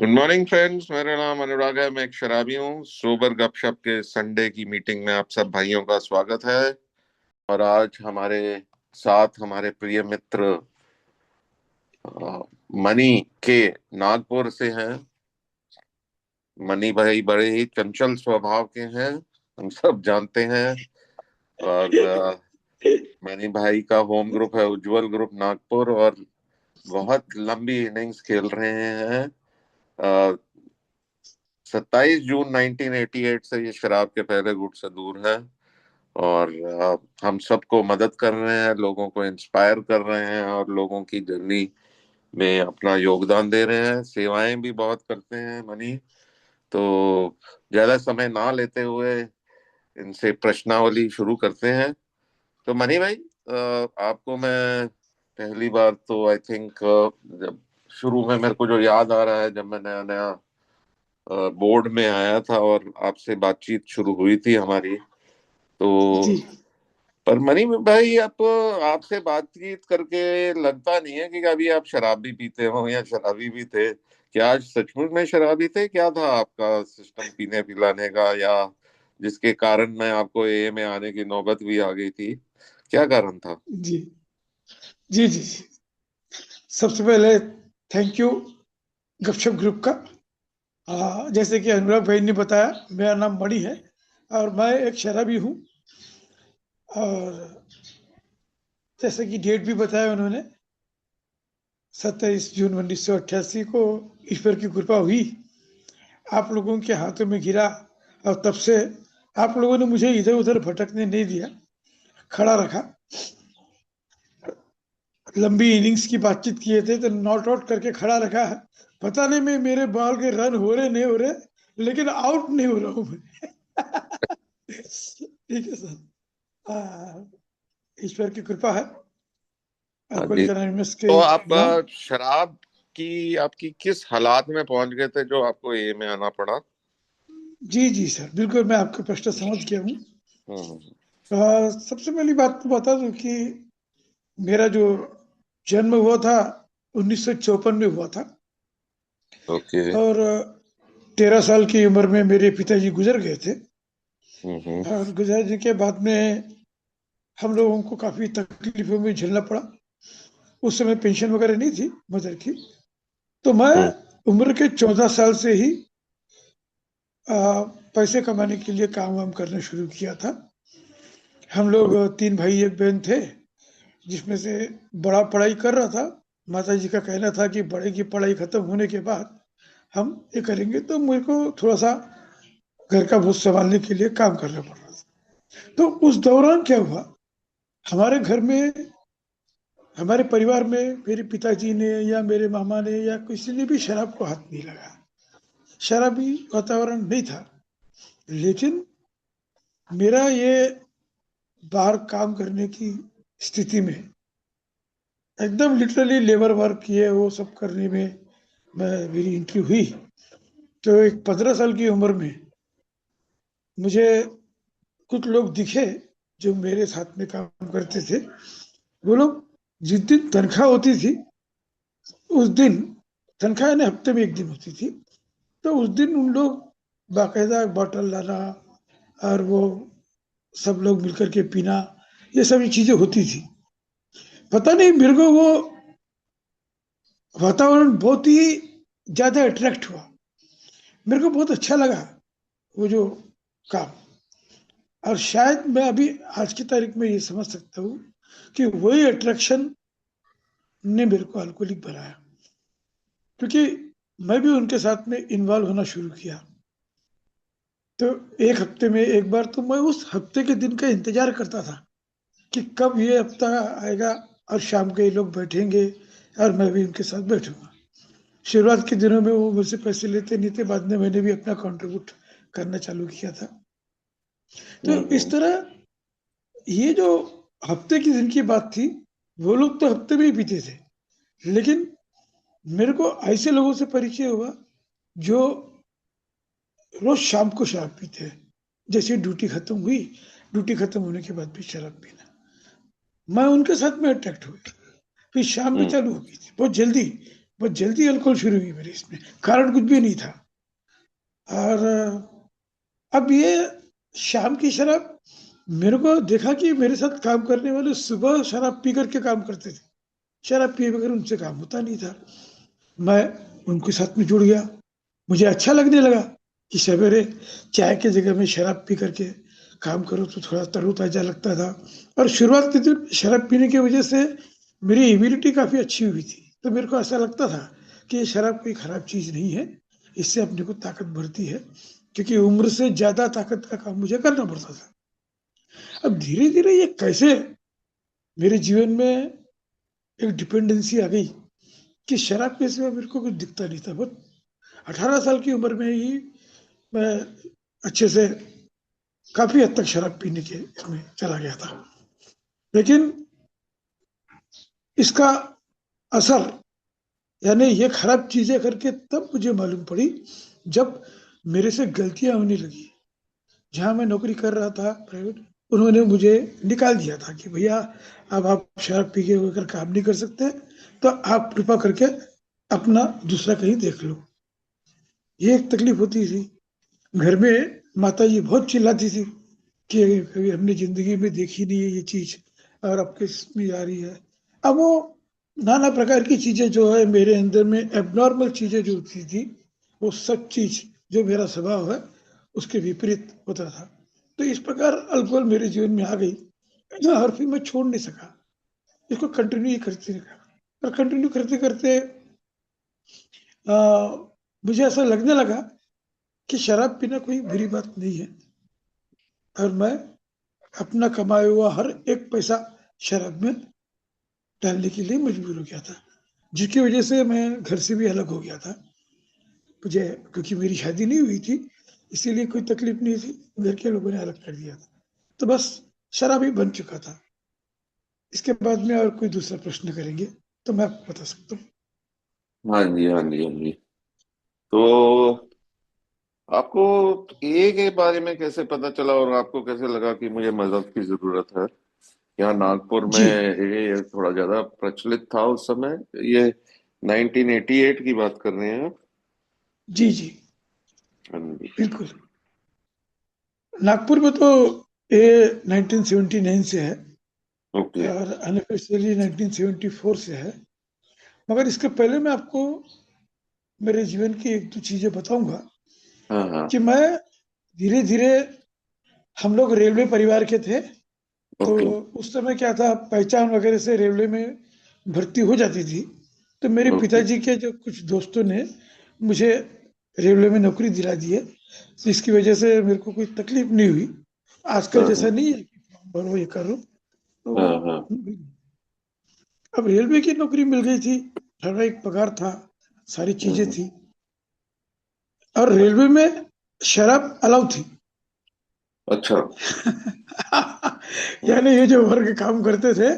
Good morning friends. मेरा नाम अनुराग है। मैं एक शराबी हूँ। सोबर गपशप के संडे की मीटिंग में आप सब भाइयों का स्वागत है। और आज हमारे साथ हमारे प्रिय मित्र मनी के नागपुर से हैं। मनी भाई बड़े ही चंचल स्वभाव के हैं, हम सब जानते हैं। और मनी भाई का होम ग्रुप है उज्जवल ग्रुप नागपुर, और बहुत लंबी इनिंग्स खेल रहे हैं। 27 जून 1988 से ये शराब के पहले गुट से दूर है। और हम सबको मदद कर रहे हैं, लोगों को इंस्पायर कर रहे हैं, और लोगों की जर्नी में अपना योगदान दे रहे हैं। सेवाएं भी बहुत करते हैं मनी। तो ज्यादा समय ना लेते हुए इनसे प्रश्नावली शुरू करते हैं। तो मनी भाई, आपको मैं पहली बार तो आई थिंक जब शुरू में मेरे को जो याद आ रहा है, जब मैं नया नया बोर्ड में आया था और आपसे बातचीत शुरू हुई थी हमारी, तो जी पर मनी भाई, आप आपसे बातचीत करके लगता नहीं है कि कभी आप शराब भी पीते हो या शराबी भी थे। क्या आज सचमुच में शराबी थे? क्या था आपका सिस्टम पीने पिलाने का, या जिसके कारण मैं आपको ए में आने की नौबत भी आ गई थी? क्या कारण था? जी जी। सबसे पहले थैंक यू गपशप ग्रुप का। जैसे कि अनुराग भाई ने बताया, मेरा नाम मणि है और मैं एक शराबी हूँ। और जैसे कि डेट भी बताया उन्होंने, 27 जून 1988 को ईश्वर की कृपा हुई, आप लोगों के हाथों में गिरा। और तब से आप लोगों ने मुझे इधर उधर भटकने नहीं दिया, खड़ा रखा। लंबी इनिंग्स की बातचीत किए थे तो नॉट आउट करके खड़ा रखा है। पता नहीं मैं मेरे बॉल के रन हो रहे नहीं हो रहे, लेकिन आउट नहीं हो रहा हूं मैं। ठीक है सर। ईश्वर की कृपा है। हाँ जी। अल्कोहलिक एनोनिमस के तो आप नाम। शराब की आपकी किस हालात में पहुंच गए थे जो आपको ए में आना पड़ा? जी जी सर, बिल्कुल मैं आपका प्रश्न समझ गया हूँ। हम्म। सबसे पहली बात तो बता दूं कि मेरा जो जन्म हुआ था 1954 में हुआ था। ओके। और 13 साल की उम्र में मेरे पिताजी गुजर गए थे। हम्म। और गुजरने के बाद में हम लोगों को काफी तकलीफों में झेलना पड़ा। उस समय पेंशन वगैरह नहीं थी मदर की। तो मैं हम्म। उम्र के 14 साल से ही पैसे कमाने के लिए काम वाम करना शुरू किया था। हम लोग तीन भाई एक बहन थे, जिसमें से बड़ा पढ़ाई कर रहा था। माता जी का कहना था कि बड़े की पढ़ाई खत्म होने के बाद हम ये करेंगे, तो मुझे को थोड़ा सा घर का बोझ संभालने के लिए काम करना पड़ रहा था। तो उस दौरान क्या हुआ, हमारे घर में, हमारे परिवार में मेरे पिताजी ने या मेरे मामा ने या किसी ने भी शराब को हाथ नहीं लगाया। शराबी वातावरण नहीं था। लेकिन मेरा ये बाहर काम करने की स्थिति में, एकदम लिटरली लेबर वर्क ये वो सब करने में मैं मेरी एंट्री हुई। तो एक 15 साल की उम्र में मुझे कुछ लोग दिखे जो मेरे साथ में काम करते थे। वो लोग, जिस दिन तनख्वाह होती थी उस दिन, तनख्वाह ने हफ्ते में एक दिन होती थी, तो उस दिन उन लोग बाकायदा बॉटल लाना और वो सब लोग मिलकर के पीना, ये सभी चीजें होती थी। पता नहीं मेरे को वो वातावरण बहुत ही ज्यादा अट्रैक्ट हुआ। मेरे को बहुत अच्छा लगा वो जो काम। और शायद मैं अभी आज की तारीख में ये समझ सकता हूँ कि वही अट्रैक्शन ने मेरे को अल्कोहलिक बनाया, क्योंकि मैं भी उनके साथ में इन्वॉल्व होना शुरू किया। तो एक हफ्ते में एक बार तो मैं उस हफ्ते के दिन का इंतजार करता था कि कब ये हफ्ता आएगा और शाम को ये लोग बैठेंगे और मैं भी उनके साथ बैठूंगा। शुरुआत के दिनों में वो मुझसे पैसे लेते नहीं थे, बाद में मैंने भी अपना कंट्रीब्यूट करना चालू किया था। तो इस हम्म। तरह ये जो हफ्ते की दिन की बात थी, वो लोग तो हफ्ते में ही पीते थे, लेकिन मेरे को ऐसे लोगों से परिचय हुआ जो रोज शाम को शराब पीते हैं। जैसे ड्यूटी खत्म हुई, ड्यूटी खत्म होने के बाद भी शराब पीना, मैं उनके साथ में अट्रैक्ट हो गया। फिर शाम में हम्म। चालू हो गई थी बहुत जल्दी। बहुत जल्दी अल्कोहल शुरू हुई मेरी इसमें, कारण कुछ भी नहीं था। और अब ये शाम की शराब, मेरे को देखा कि मेरे साथ काम करने वाले सुबह शराब पी करके काम करते थे, शराब पिए बगैर उनसे काम होता नहीं था। मैं उनके साथ में जुड़ गया, मुझे अच्छा लगने लगा कि सवेरे चाय की जगह में शराब पी करके काम करो तो थोड़ा तरोताजा लगता था। और शुरुआत के दिन शराब पीने की वजह से मेरी इम्यूनिटी काफ़ी अच्छी हुई थी, तो मेरे को ऐसा लगता था कि ये शराब कोई खराब चीज़ नहीं है, इससे अपने को ताकत बढ़ती है, क्योंकि उम्र से ज़्यादा ताकत का काम मुझे करना पड़ता था। अब धीरे धीरे ये कैसे मेरे जीवन में एक डिपेंडेंसी आ गई कि शराब के सिवा मेरे को कुछ दिखता नहीं था। बस 18 साल की उम्र में ही मैं अच्छे से काफी हद तक शराब पीने के इसमें चला गया था। लेकिन इसका असर, यानी ये खराब चीजें करके तब मुझे मालूम पड़ी जब मेरे से गलतियां होने लगी। जहां मैं नौकरी कर रहा था प्राइवेट, उन्होंने मुझे निकाल दिया था कि भैया अब आप शराब पी के होकर काम नहीं कर सकते, तो आप कृपा करके अपना दूसरा कहीं देख लो। ये एक तकलीफ होती थी। घर में माता जी बहुत चिल्लाती थी कि कभी हमने जिंदगी में देखी नहीं है ये चीज, और अब किस में आ रही है। अब वो नाना प्रकार की चीजें जो है मेरे अंदर में एबनॉर्मल चीजें जो होती थी, वो सब चीज जो मेरा स्वभाव है उसके विपरीत होता था। तो इस प्रकार अल्कोहल मेरे जीवन में आ गई, और फिर मैं छोड़ नहीं सका, इसको कंटिन्यू करते रहा। और कंटिन्यू करते करते मुझे ऐसा लगने लगा कि शराब पीना कोई बुरी बात नहीं है, और मैं अपना कमाया हुआ हर एक पैसा शराब में डालने के लिए मजबूर हो गया था, जिसकी वजह से मैं घर से भी अलग हो गया था। मुझे, क्योंकि मेरी शादी नहीं हुई थी, इसीलिए कोई तकलीफ नहीं थी, घर के लोगों ने अलग कर दिया था, तो बस शराब ही बन चुका था। इसके बाद में और कोई दूसरा प्रश्न करेंगे तो मैं आपको बता सकता हूँ। हाँ जी, हाँ जी, हाँ जी। तो आपको ए के बारे में कैसे पता चला और आपको कैसे लगा कि मुझे मदद की जरूरत है? यहाँ नागपुर में जी ए थोड़ा ज्यादा प्रचलित था उस समय। ये 1988 की बात कर रहे हैं आप? जी जी, हाँ जी। बिल्कुल। नागपुर में तो ये 1979 से है, ओके। और अनऑफिशियली 1974 से है। मगर इसके पहले मैं आपको मेरे जीवन की एक दो चीजें बताऊंगा हाँ, हाँ। कि मैं धीरे धीरे, हम लोग रेलवे परिवार के थे, तो ओके। उस समय क्या था, पहचान वगैरह से रेलवे में भर्ती हो जाती थी। तो मेरे ओके। पिताजी के जो कुछ दोस्तों ने मुझे रेलवे में नौकरी दिला दी है, जिसकी वजह से मेरे को कोई तकलीफ नहीं हुई। आजकल हाँ, जैसा हाँ, नहीं है कि फॉर्म भरो ये करो। तो हाँ, हाँ। अब रेलवे की नौकरी मिल गई थी, ठहरा एक पगार था, सारी चीजें हम्म। थी, और रेलवे में शराब अलाउ थी। अच्छा। हम्म। यानी ये जो वर्ग काम करते थे,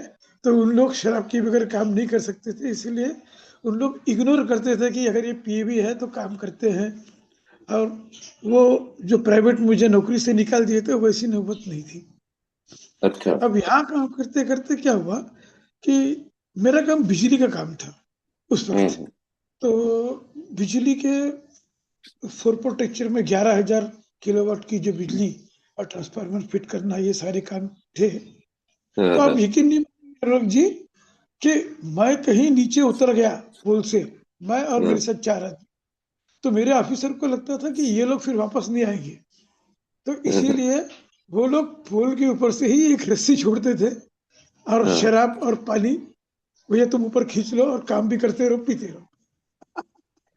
तो उन लोग शराब के बगैर काम नहीं कर सकते थे, इसीलिए उन लोग इग्नोर करते थे कि अगर ये पिए भी है तो काम करते हैं। और वो जो प्राइवेट मुझे नौकरी से निकाल दिए थे, वैसी नौबत नहीं थी। अच्छा। अब यहाँ काम करते करते क्या हुआ कि मेरा काम बिजली का काम था उस वक्त। हम्म। तो बिजली के फोर प्रोटेक्चर में 11,000 किलोवाट की जो बिजली और ट्रांसफार्मर फिट करना, ये सारे काम थे। हाँ, तो आप हाँ। यकीन नहीं मानेंगे जी कि मैं कहीं नीचे उतर गया पुल से, मैं और मेरे हम्म। साथ 4 आदमी। तो मेरे ऑफिसर को लगता था कि ये लोग फिर वापस नहीं आएंगे, तो हम्म। इसीलिए वो लोग पुल के ऊपर से ही एक रस्सी छोड़ते थे, और हाँ। शराब और पानी, भैया तुम ऊपर खींच लो और काम भी करते रहो, पीते रहो।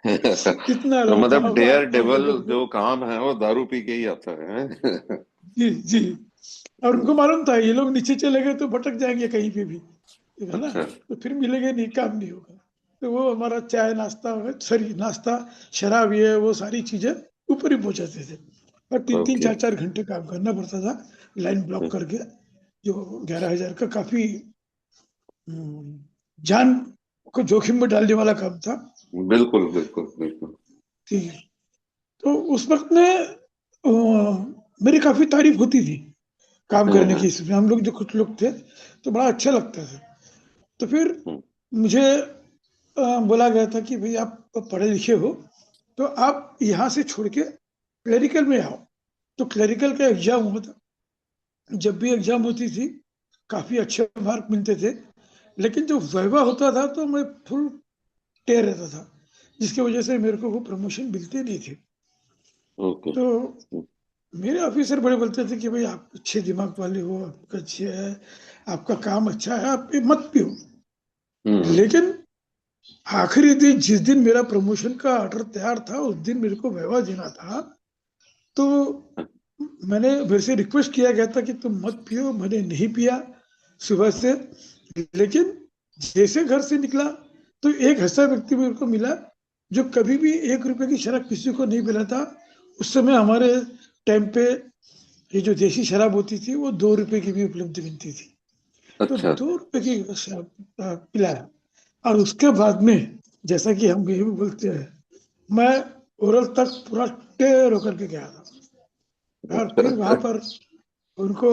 इतना तो अलाव था मतलब वहाँ डेयर हम डेवल लोगों को। जो काम है वो दारू पी के ही आता है। जी जी। और उनको मालूम था ये लोग नीचे चले गए तो भटक जाएंगे कहीं पे भी, है ना, अच्छा। तो फिर मिलेंगे नहीं, काम नहीं होगा। तो वो हमारा चाय नाश्ता, सॉरी नाश्ता, शराब, ये वो सारी चीजें ऊपर ही पहुंचाते थे। और 3 3 4 4 घंटे काम करना पड़ता था, लाइन ब्लॉक करके, जो 11,000 का काफी जान को जोखिम में डालने वाला काम था। बिल्कुल, बिल्कुल, बिल्कुल। ठीक है। तो उस वक्त में मेरी काफी तारीफ होती थी काम हाँ, करने की, हाँ। इसमें हम लोग जो कुछ लोग थे, तो बड़ा अच्छा लगता था। तो फिर हम्म। मुझे बोला गया था कि भाई आप पढ़े लिखे हो तो आप यहाँ से छोड़ के क्लरिकल में आओ। तो क्लरिकल का एग्जाम हुआ था। जब भी एग्जाम होती थी काफी अच्छे मार्क मिलते थे, लेकिन जब वाइवा होता था तो मैं फुल टेर रहता था, जिसकी वजह से मेरे को वो प्रमोशन मिलते नहीं थे। ओके। तो मेरे ऑफिसर बड़े बोलते थे कि भाई आप अच्छे दिमाग वाले हो, आपका अच्छे है, आपका काम अच्छा है, आप ये मत पियो। हम्म। लेकिन आखिरी दिन जिस दिन मेरा प्रमोशन का ऑर्डर तैयार था उस दिन मेरे को वाइवा देना था। तो मैंने मेरे से रिक्वेस्ट किया गया था कि तुम मत पियो, मैंने नहीं पिया सुबह से। लेकिन जैसे घर से निकला तो एक ऐसा व्यक्ति मेरे को मिला जो कभी भी 1 रुपए की शराब किसी को नहीं पिलाता। उस समय हमारे टाइम पे ये जो देसी शराब होती थी वो 2 रुपए की भी उपलब्ध मिलती थी। तो अच्छा। 2 रुपए की शराब पिलाया। और उसके बाद में, जैसा कि हम ये भी बोलते हैं, मैं ओरल तक पूरा टेर होकर के गया था। और फिर वहां अच्छा। पर उनको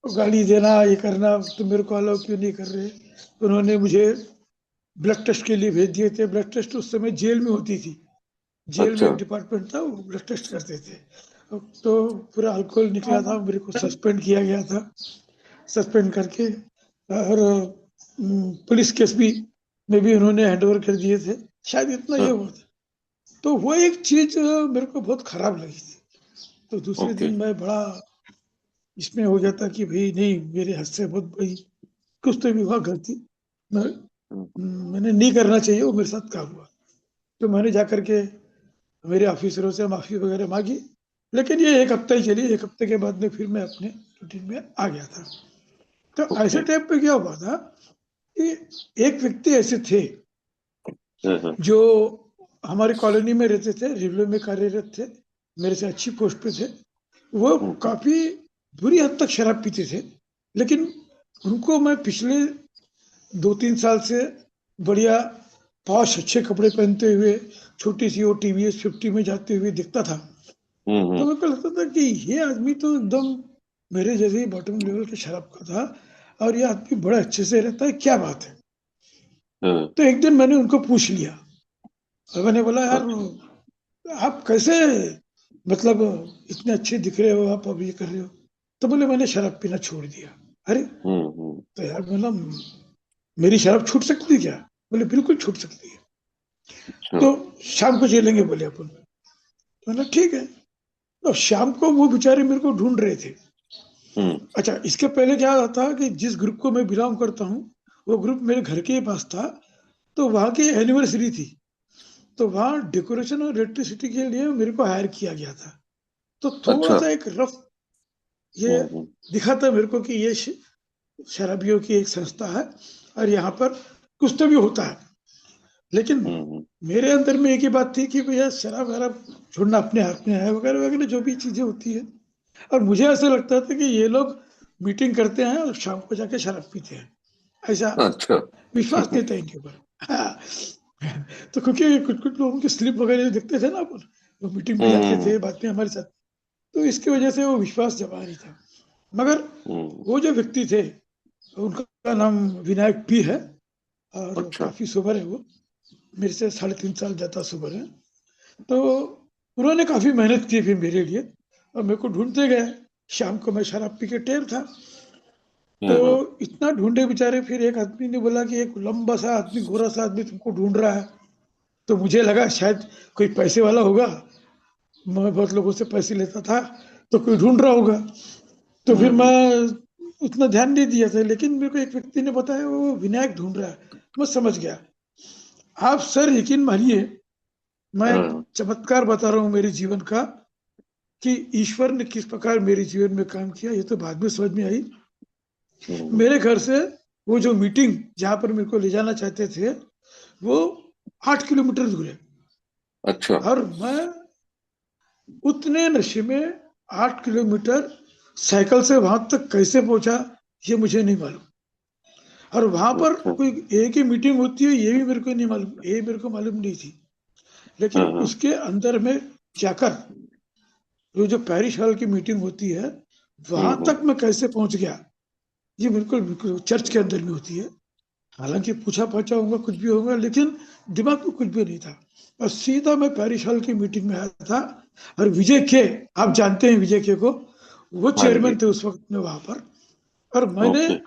गाली देना, ये करना, तुम मेरे को अलाउ क्यों नहीं कर रहे। उन्होंने मुझे ब्लड टेस्ट के लिए भेज दिए थे। ब्लड टेस्ट उस समय जेल में होती थी। जेल में अच्छा। एक डिपार्टमेंट था, वो ब्लड टेस्ट करते थे। तो पूरा अल्कोहल निकला था, मेरे को सस्पेंड किया गया था। सस्पेंड करके और पुलिस केस भी में भी उन्होंने हैंड ओवर कर दिए थे। शायद इतना ये हाँ। हुआ था। तो वो एक चीज मेरे को बहुत खराब लगी थी। तो दूसरे ओके। दिन मैं बड़ा इसमें हो गया था कि भाई नहीं, मेरे हाथ से बहुत बड़ी कुछ तो भी हुआ गलती। मैं मैंने नहीं करना चाहिए, वो मेरे साथ काम हुआ। तो मैंने जाकर के मेरे ऑफिसरों से माफी वगैरह मांगी। लेकिन ये 1 हफ्ता ही चली। 1 हफ्ते के बाद में फिर मैं अपने रूटीन में आ गया था। तो ओके। ऐसे टाइम पे क्या हुआ था कि एक व्यक्ति ऐसे थे हाँ हाँ। जो हमारी कॉलोनी में रहते थे, रेलवे में कार्यरत थे, मेरे से अच्छी पोस्ट पे थे। वो हम्म। काफी बुरी हद तक शराब पीते थे। लेकिन उनको मैं पिछले 2-3 साल से बढ़िया पॉश अच्छे कपड़े पहनते हुए छोटी सी वो TVS 50 में जाते हुए दिखता था। तो हम्म। मेरे को लगता था कि ये आदमी तो एकदम मेरे जैसे ही बॉटम लेवल के शराब का था, और ये आदमी बड़ा अच्छे से रहता है, क्या बात है। हाँ। तो एक दिन मैंने उनको पूछ लिया और मैंने बोला, यार अच्छा। आप कैसे, मतलब इतने अच्छे दिख रहे हो, आप अब ये कर रहे हो। तो बोले मैंने शराब पीना छोड़ दिया। अरे, हम्म। तो यार बोला, मेरी शराब छूट सकती है क्या। बोले बिल्कुल छूट सकती है। अच्छा। तो शाम को चलेंगे बोले अपन। तो बोला ठीक है। तो शाम को वो बेचारे मेरे को ढूंढ रहे थे। हम्म। अच्छा, इसके पहले क्या था कि जिस ग्रुप को मैं बिलोंग करता हूँ वो ग्रुप मेरे घर के पास था। तो वहाँ की एनिवर्सरी थी। तो वहाँ डेकोरेशन और इलेक्ट्रिसिटी के लिए मेरे को हायर किया गया था। तो थोड़ा अच्छा। सा एक रफ ये हम्म। दिखा था मेरे को कि ये शराबियों की एक संस्था है और यहाँ पर कुछ तो भी होता है। लेकिन हम्म। मेरे अंदर में एक ही बात थी कि भैया शराब वराब छोड़ना अपने हाथ में है, वगैरह वगैरह जो भी चीजें होती है। और मुझे ऐसा लगता था कि ये लोग मीटिंग करते हैं और शाम को जाके शराब पीते हैं, ऐसा अच्छा। विश्वास नहीं था इनके ऊपर। हाँ। तो क्योंकि कुछ कुछ लोगों की स्लिप वगैरह देखते थे ना अपन, वो मीटिंग पे जाते हम्म। थे, बाद में हमारे साथ। तो इसकी वजह से वो विश्वास जमा नहीं था। मगर हम्म। वो जो व्यक्ति थे उनका नाम विनायक पी है, और अच्छा। काफी सोबर है वो। मेरे से 3.5 साल ज्यादा सोबर है। तो उन्होंने काफी मेहनत की फिर मेरे लिए, और मेरे को ढूंढते गए। शाम को मैं शराब पी के टेर था। तो हाँ। इतना ढूंढे बेचारे, फिर एक आदमी ने बोला कि एक लंबा सा आदमी, गोरा सा आदमी तुमको ढूंढ रहा है। तो मुझे लगा शायद कोई पैसे वाला होगा। मैं बहुत लोगों से पैसे लेता था, तो कोई ढूंढ रहा होगा। तो फिर हम्म। मैं उतना ध्यान नहीं दिया था। लेकिन मेरे को एक व्यक्ति ने बताया वो विनायक ढूंढ रहा है। मैं समझ गया। आप सर यकीन मानिए, मैं एक हाँ। चमत्कार बता रहा हूँ मेरे जीवन का, कि ईश्वर ने किस प्रकार मेरे जीवन में काम किया ये तो बाद में समझ में आई। हम्म। मेरे घर से वो जो मीटिंग जहां पर मेरे को ले जाना चाहते थे वो 8 किलोमीटर दूर है। अच्छा। और मैं उतने नशे में 8 किलोमीटर साइकिल से वहां तक कैसे पहुंचा ये मुझे नहीं मालूम। और वहां पर अच्छा। कोई एक ही मीटिंग होती है ये भी मेरे को नहीं मालूम, ये मेरे को मालूम नहीं थी। लेकिन हाँ हाँ। उसके अंदर में जाकर वो जो पैरिश हॉल की मीटिंग होती है वहां हम्म। तक मैं कैसे पहुंच गया, ये बिल्कुल बिल्कुल चर्च के अंदर में होती है। हालांकि पूछा पाछा होगा, कुछ भी होगा, लेकिन दिमाग में कुछ भी नहीं था। और सीधा मैं पेरिस हॉल की मीटिंग में आया था। और विजय के, आप जानते हैं विजय के को, वो हाँ चेयरमैन जी। थे उस वक्त में वहां पर। और मैंने ओके।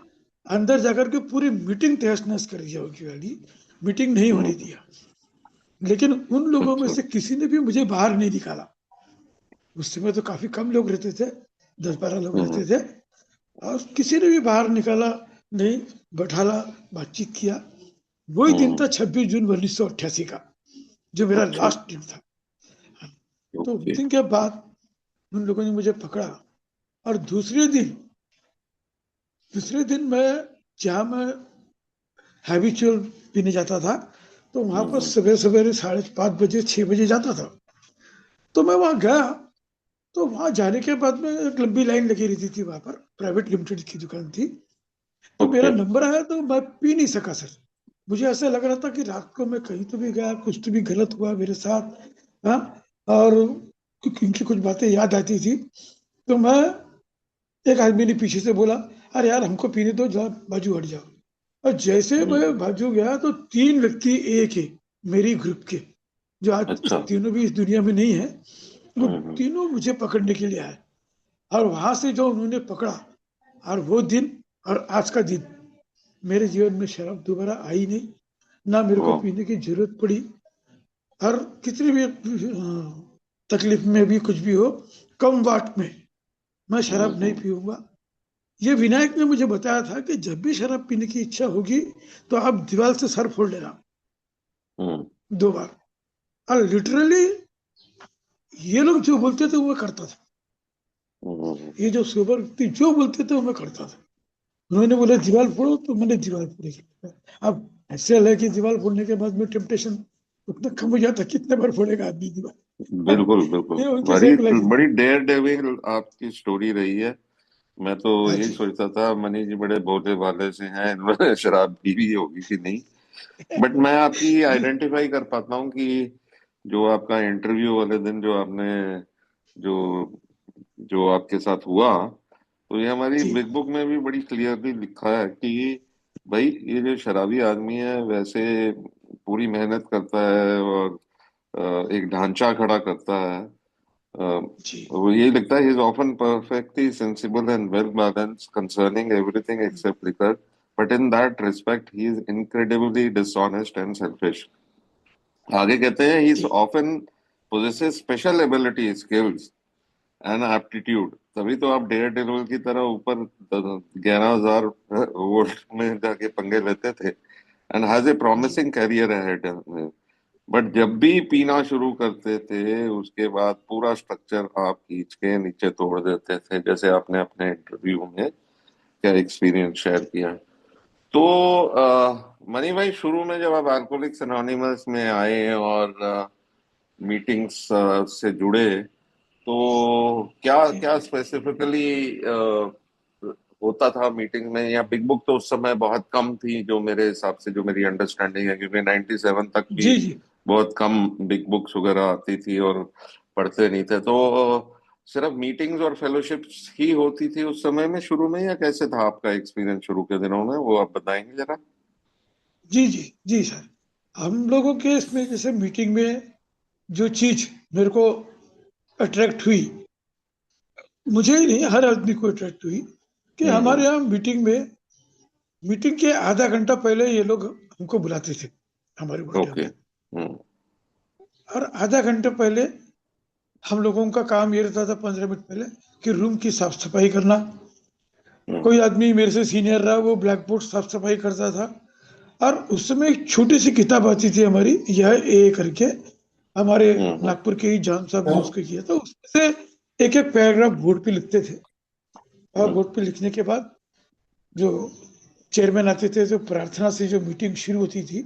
अंदर जाकर के पूरी मीटिंग तहस नहस कर दिया, उनकी वाली मीटिंग नहीं होने हम्म। दिया। लेकिन उन लोगों में अच्छा। से किसी ने भी मुझे बाहर नहीं निकाला। उस समय तो काफी कम लोग रहते थे, 10-12 लोग रहते हम्म। थे। और किसी ने भी बाहर निकाला नहीं, बैठाला, बातचीत किया। वही दिन था हम्म। 26 जून 1988 का, जो मेरा अच्छा। लास्ट दिन था। तो ओके। दिन के बाद उन लोगों ने मुझे पकड़ा। और दूसरे दिन मैं, जहाँ मैं हैबिचुअल पीने जाता था, तो वहां पर हम्म। सवेरे सवेरे 5:30 बजे 6 बजे जाता था। तो मैं वहां गया। तो वहां जाने के बाद में एक लंबी लाइन लगी रहती थी, वहां पर प्राइवेट लिमिटेड की दुकान थी। तो मेरा ओके। नंबर आया, तो मैं पी नहीं सका सर। मुझे ऐसा लग रहा था कि रात को मैं कहीं तो भी गया, कुछ तो भी गलत हुआ मेरे साथ। हाँ। और इनकी कुछ बातें याद आती थी। तो मैं, एक आदमी ने पीछे से बोला, अरे यार हमको पीने दो, जरा बाजू हट जाओ। और जैसे मैं हम्म। बाजू गया, तो 3 व्यक्ति एक ही मेरी ग्रुप के, जो आज अच्छा। तीनों भी इस दुनिया में नहीं है, वो हम्म। तीनों मुझे पकड़ने के लिए आए। और वहां से जो उन्होंने पकड़ा, और वो दिन और आज का दिन, मेरे जीवन में शराब दोबारा आई नहीं, ना मेरे को वाह। पीने की जरूरत पड़ी। और कितनी भी तकलीफ में भी कुछ भी हो, कम वाट में मैं शराब नहीं हम्म। पीऊंगा। ये विनायक ने मुझे बताया था कि जब भी शराब पीने की इच्छा होगी, तो आप दीवार से सर फोड़ लेना हम्म। 2 बार। और लिटरली ये लोग जो बोलते थे वो मैं करता था। हम्म। ये जो सोबर व्यक्ति जो बोलते थे वो मैं करता था। उन्होंने बोला दीवार फोड़ो, तो मैंने दीवार फोड़ी। अब ऐसे है कि दीवार फोड़ने के बाद में टेम्पटेशन उतना कम हो जाता, कितने बार फोड़ेगा आदमी दीवार। बिल्कुल बिल्कुल। ये उनकी बड़ी साइकोलॉजी थी। बड़ी डेयर डेविल आपकी स्टोरी रही है। मैं तो हाँ यही जी। सोचता था मनीष जी बड़े भोले भाले से हैं, इन्होंने शराब पी भी होगी कि नहीं। बट मैं आपकी जी आइडेंटिफाई कर पाता हूँ कि जो आपका इंटरव्यू वाले दिन जो आपने, जो जो आपके साथ हुआ, तो ये हमारी जी बिग बुक में भी बड़ी क्लियरली लिखा है कि भाई ये जो शराबी आदमी है वैसे पूरी मेहनत करता है और एक ढांचा खड़ा करता है। जी वो यही लिखता है, he is often perfectly sensible and well balanced concerning everything except liquor, but in that respect he is incredibly dishonest and selfish. आगे कहते हैं, ही इज जी often possesses special ability skills and aptitude, तभी तो आप dare devil की तरह ऊपर 11,000 वोल्ट में जाके पंगे लेते थे, एंड हैज ए जी प्रॉमिसिंग करियर अहेड। बट जब भी पीना शुरू करते थे उसके बाद पूरा स्ट्रक्चर आप खींच के नीचे तोड़ देते थे, जैसे आपने अपने इंटरव्यू में क्या एक्सपीरियंस शेयर किया। तो मनी भाई, शुरू में जब आप अल्कोहलिक्स एनोनिमस में आए और मीटिंग्स से जुड़े, तो क्या जी क्या स्पेसिफिकली होता था मीटिंग में? या बिग बुक तो उस समय बहुत कम थी, जो मेरे हिसाब से, जो मेरी अंडरस्टैंडिंग है, क्योंकि 97 तक भी जी जी बहुत कम बिग बुक्स वगैरह आती थी और पढ़ते नहीं थे। तो सिर्फ मीटिंग्स और फेलोशिप्स ही होती थी उस समय में शुरू में, या कैसे था आपका एक्सपीरियंस शुरू के दिनों में, वो आप बताएंगे जरा? जी जी जी सर। हम लोगों के इसमें जैसे मीटिंग में जो चीज मेरे को अट्रैक्ट हुई, मुझे ही नहीं हर आदमी को अट्रैक्ट हुई, कि हमारे हम्म। यहाँ मीटिंग के आधा घंटा पहले ये लोग हमको बुलाते थे हमारे गुड्डे ओके। में। हम्म। और आधा घंटे पहले हम लोगों का काम ये रहता था, 15 मिनट पहले, कि रूम की साफ सफाई करना। हम्म। कोई आदमी मेरे से सीनियर रहा, वो ब्लैक बोर्ड साफ सफाई करता था। और उस समय एक छोटी सी किताब आती थी हमारी, यह ए करके, हमारे हम्म। नागपुर के ही जान साहब ने उसको किया था। उसमें से एक एक पैराग्राफ बोर्ड पे लिखते थे। और हम्म। बोर्ड पे लिखने के बाद जो चेयरमैन आते थे, तो प्रार्थना से जो मीटिंग शुरू होती थी,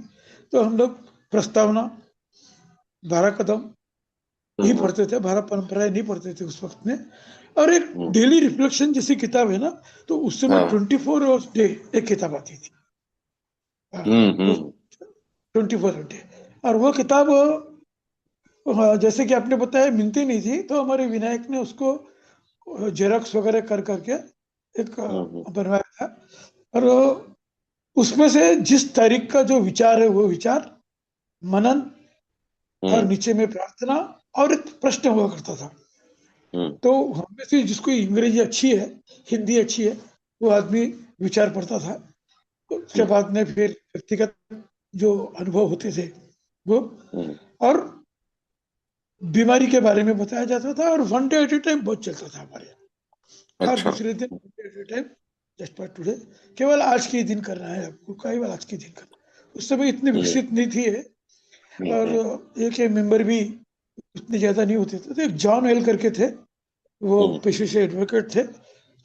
तो हम लोग प्रस्तावना, 12 कदम यही हम्म। पढ़ते थे, 12 परंपराएं नहीं पढ़ते थे उस वक्त में। और एक हम्म। डेली रिफ्लेक्शन जैसी किताब है ना, तो उस समय हाँ। 24 आवर्स डे एक किताब आती थी। हाँ, वो हम्म। 24 घंटे। और वो किताब, जैसे कि आपने बताया, मिलती नहीं थी, तो हमारे विनायक ने उसको जेरोक्स वगैरह कर करके एक हम्म। बनवाया था। और उसमें से जिस तारीख का जो विचार है वो विचार, मनन, और हम्म। नीचे में प्रार्थना, और एक प्रश्न हुआ करता था। हम्म। तो हमें से जिसको अंग्रेजी अच्छी है, हिंदी अच्छी है, वो आदमी विचार पढ़ता था। उसके हम्म। बाद में फिर व्यक्तिगत जो अनुभव होते थे वो, हम्म। और बीमारी के बारे में बताया जाता था। और one day at A time बहुत चलता था हमारे यहाँ। हर अच्छा। दूसरे दिन one day at A time, just for today, केवल आज के ही दिन करना है आपको, केवल आज के दिन करना है। उस समय इतनी हम्म। विकसित नहीं थी है, और हम्म। एक मेंबर भी इतने ज्यादा नहीं होते थे। तो एक जॉन एल करके थे, वो हम्म। पेशे से एडवोकेट थे।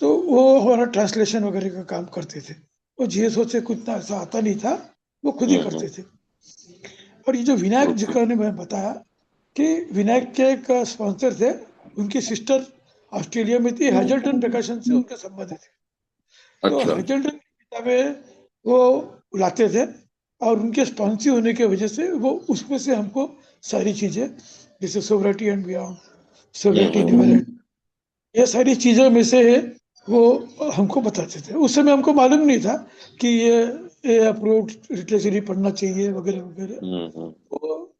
तो वो हमारा ट्रांसलेशन वगैरह का काम करते थे। वो जीएसओ से कुछ ना ऐसा आता नहीं था, वो खुद ही हम्म। करते थे। और ये जो विनायक जी ओके। का ने मैं बताया कि विनायक के एक स्पॉन्सर थे, उनकी सिस्टर ऑस्ट्रेलिया में थी, हैजल्टन प्रकाशन से उनके संबंध थे। तो अच्छा। हैजल्टन की किताबें वो लाते थे, और उनके स्पॉन्सी होने की वजह से वो उसमें से हमको सारी चीजें, जैसे सोवरेटी एंड बियॉन्ड, सोवरेटी हम्म। निवलेंट, ये सारी चीजों में से वो हमको बताते थे। उस समय हमको मालूम नहीं था कि ये अप्रोच लिटरेचरी पढ़ना चाहिए वगैरह वगैरह। हम्म। तो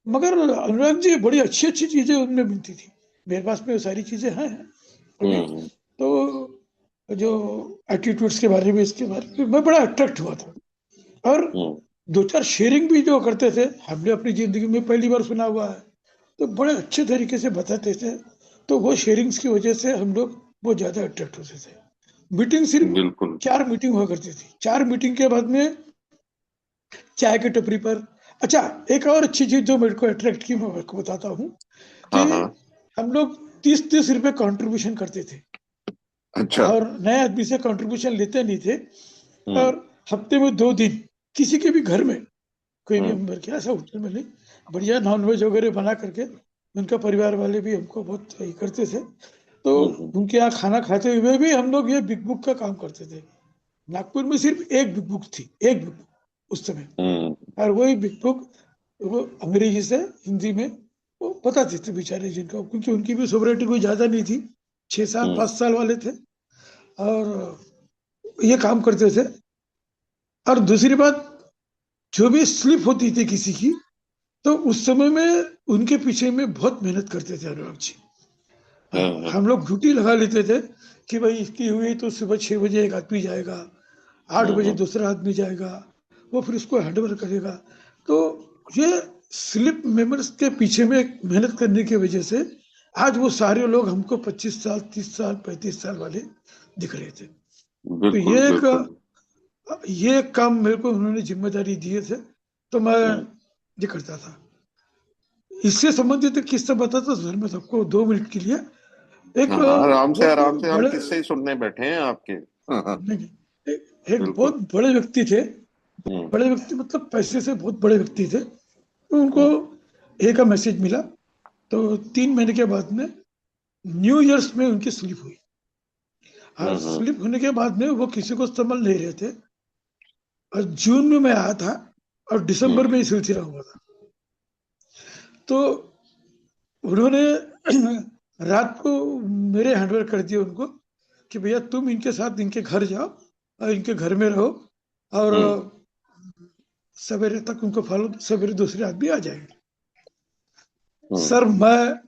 मगर अनुराग जी, बड़ी अच्छी अच्छी चीजें उनमें मिलती थी। मेरे पास में वो सारी चीजें हैं अभी। हम्म। तो जो एटीट्यूड्स के बारे में, इसके बारे में मैं बड़ा अट्रैक्ट हुआ था। और हम्म। दो चार शेयरिंग भी जो करते थे, हमने अपनी जिंदगी में पहली बार सुना हुआ है, तो बड़े अच्छे तरीके से बताते थे। तो वो शेयरिंग्स की वजह से हम लोग बहुत ज्यादा अट्रैक्ट होते थे। मीटिंग सिर्फ बिल्कुल। 4 मीटिंग हुआ करती थी। 4 मीटिंग के बाद में चाय की टपरी पर। अच्छा, एक और अच्छी चीज जो मेरे को अट्रैक्ट की, मैं आपको बताता हूँ कि हाँ हाँ। हम लोग 30-30 रुपए कंट्रीब्यूशन करते थे, अच्छा। और नए आदमी से कंट्रीब्यूशन लेते नहीं थे। हम्म। और हफ्ते में 2 दिन किसी के भी घर में, कोई भी हम्म। मेंबर के, ऐसा होटल में नहीं, बढ़िया नॉनवेज वगैरह बना करके, उनका परिवार वाले भी हमको बहुत ये करते थे। तो हम्म। उनके यहाँ खाना खाते हुए भी हम लोग ये बिग बुक का काम करते थे। नागपुर में सिर्फ एक बिग बुक थी, एक बिग बुक उस समय। हम्म। और वही बिग बुक वो अंग्रेजी से हिंदी में वो बताते थे बेचारे, जिनका, क्योंकि उनकी भी सोवरेटी कोई ज्यादा नहीं थी, 6 साल हम्म। 5 साल वाले थे, और ये काम करते थे। और दूसरी बात, जो भी स्लिप होती थी किसी की, तो उस समय में उनके पीछे में बहुत मेहनत करते थे अनुराग जी। हाँ हाँ। हम लोग ड्यूटी लगा लेते थे कि भाई इसकी हुई तो सुबह 6 बजे एक आदमी जाएगा, 8 बजे हम्म। दूसरा आदमी जाएगा, वो फिर उसको हैंडओवर करेगा। तो ये स्लिप मेंबर्स के पीछे में मेहनत करने की वजह से आज वो सारे लोग हमको 25 साल, 30 साल, 35 साल वाले दिख रहे थे। तो बिल्कुल बिल्कुल। ये एक काम मेरे को उन्होंने जिम्मेदारी दिए थे, तो मैं हम्म। ये करता था। इससे संबंधित एक किस्सा बताता था सर मैं सबको, 2 मिनट के लिए। एक हाँ हाँ, बहुत आराम से हम बड़े, किससे ही सुनने बैठे हैं आपके। हाँ हाँ। नहीं, एक बिल्कुल। बहुत बड़े व्यक्ति थे। हम्म। बड़े व्यक्ति मतलब पैसे से बहुत बड़े व्यक्ति थे। तो उनको हम्म। एक का मैसेज मिला। तो 3 महीने के बाद में न्यू ईयर्स में उनकी स्लिप हुई। और हम्म। स्लिप होने के बाद में वो किसी को संभल नहीं रहे थे। और जून में मैं आया था, और दिसंबर हम्म। में ही सिलसिला हुआ था। तो उन्होंने रात को मेरे हैंडओवर कर दिया उनको कि भैया तुम इनके साथ इनके घर जाओ, और इनके घर में रहो, और हम्म। सवेरे तक उनको फॉलो, सवेरे दूसरे आदमी आ जाएंगे। हम्म। सर मैं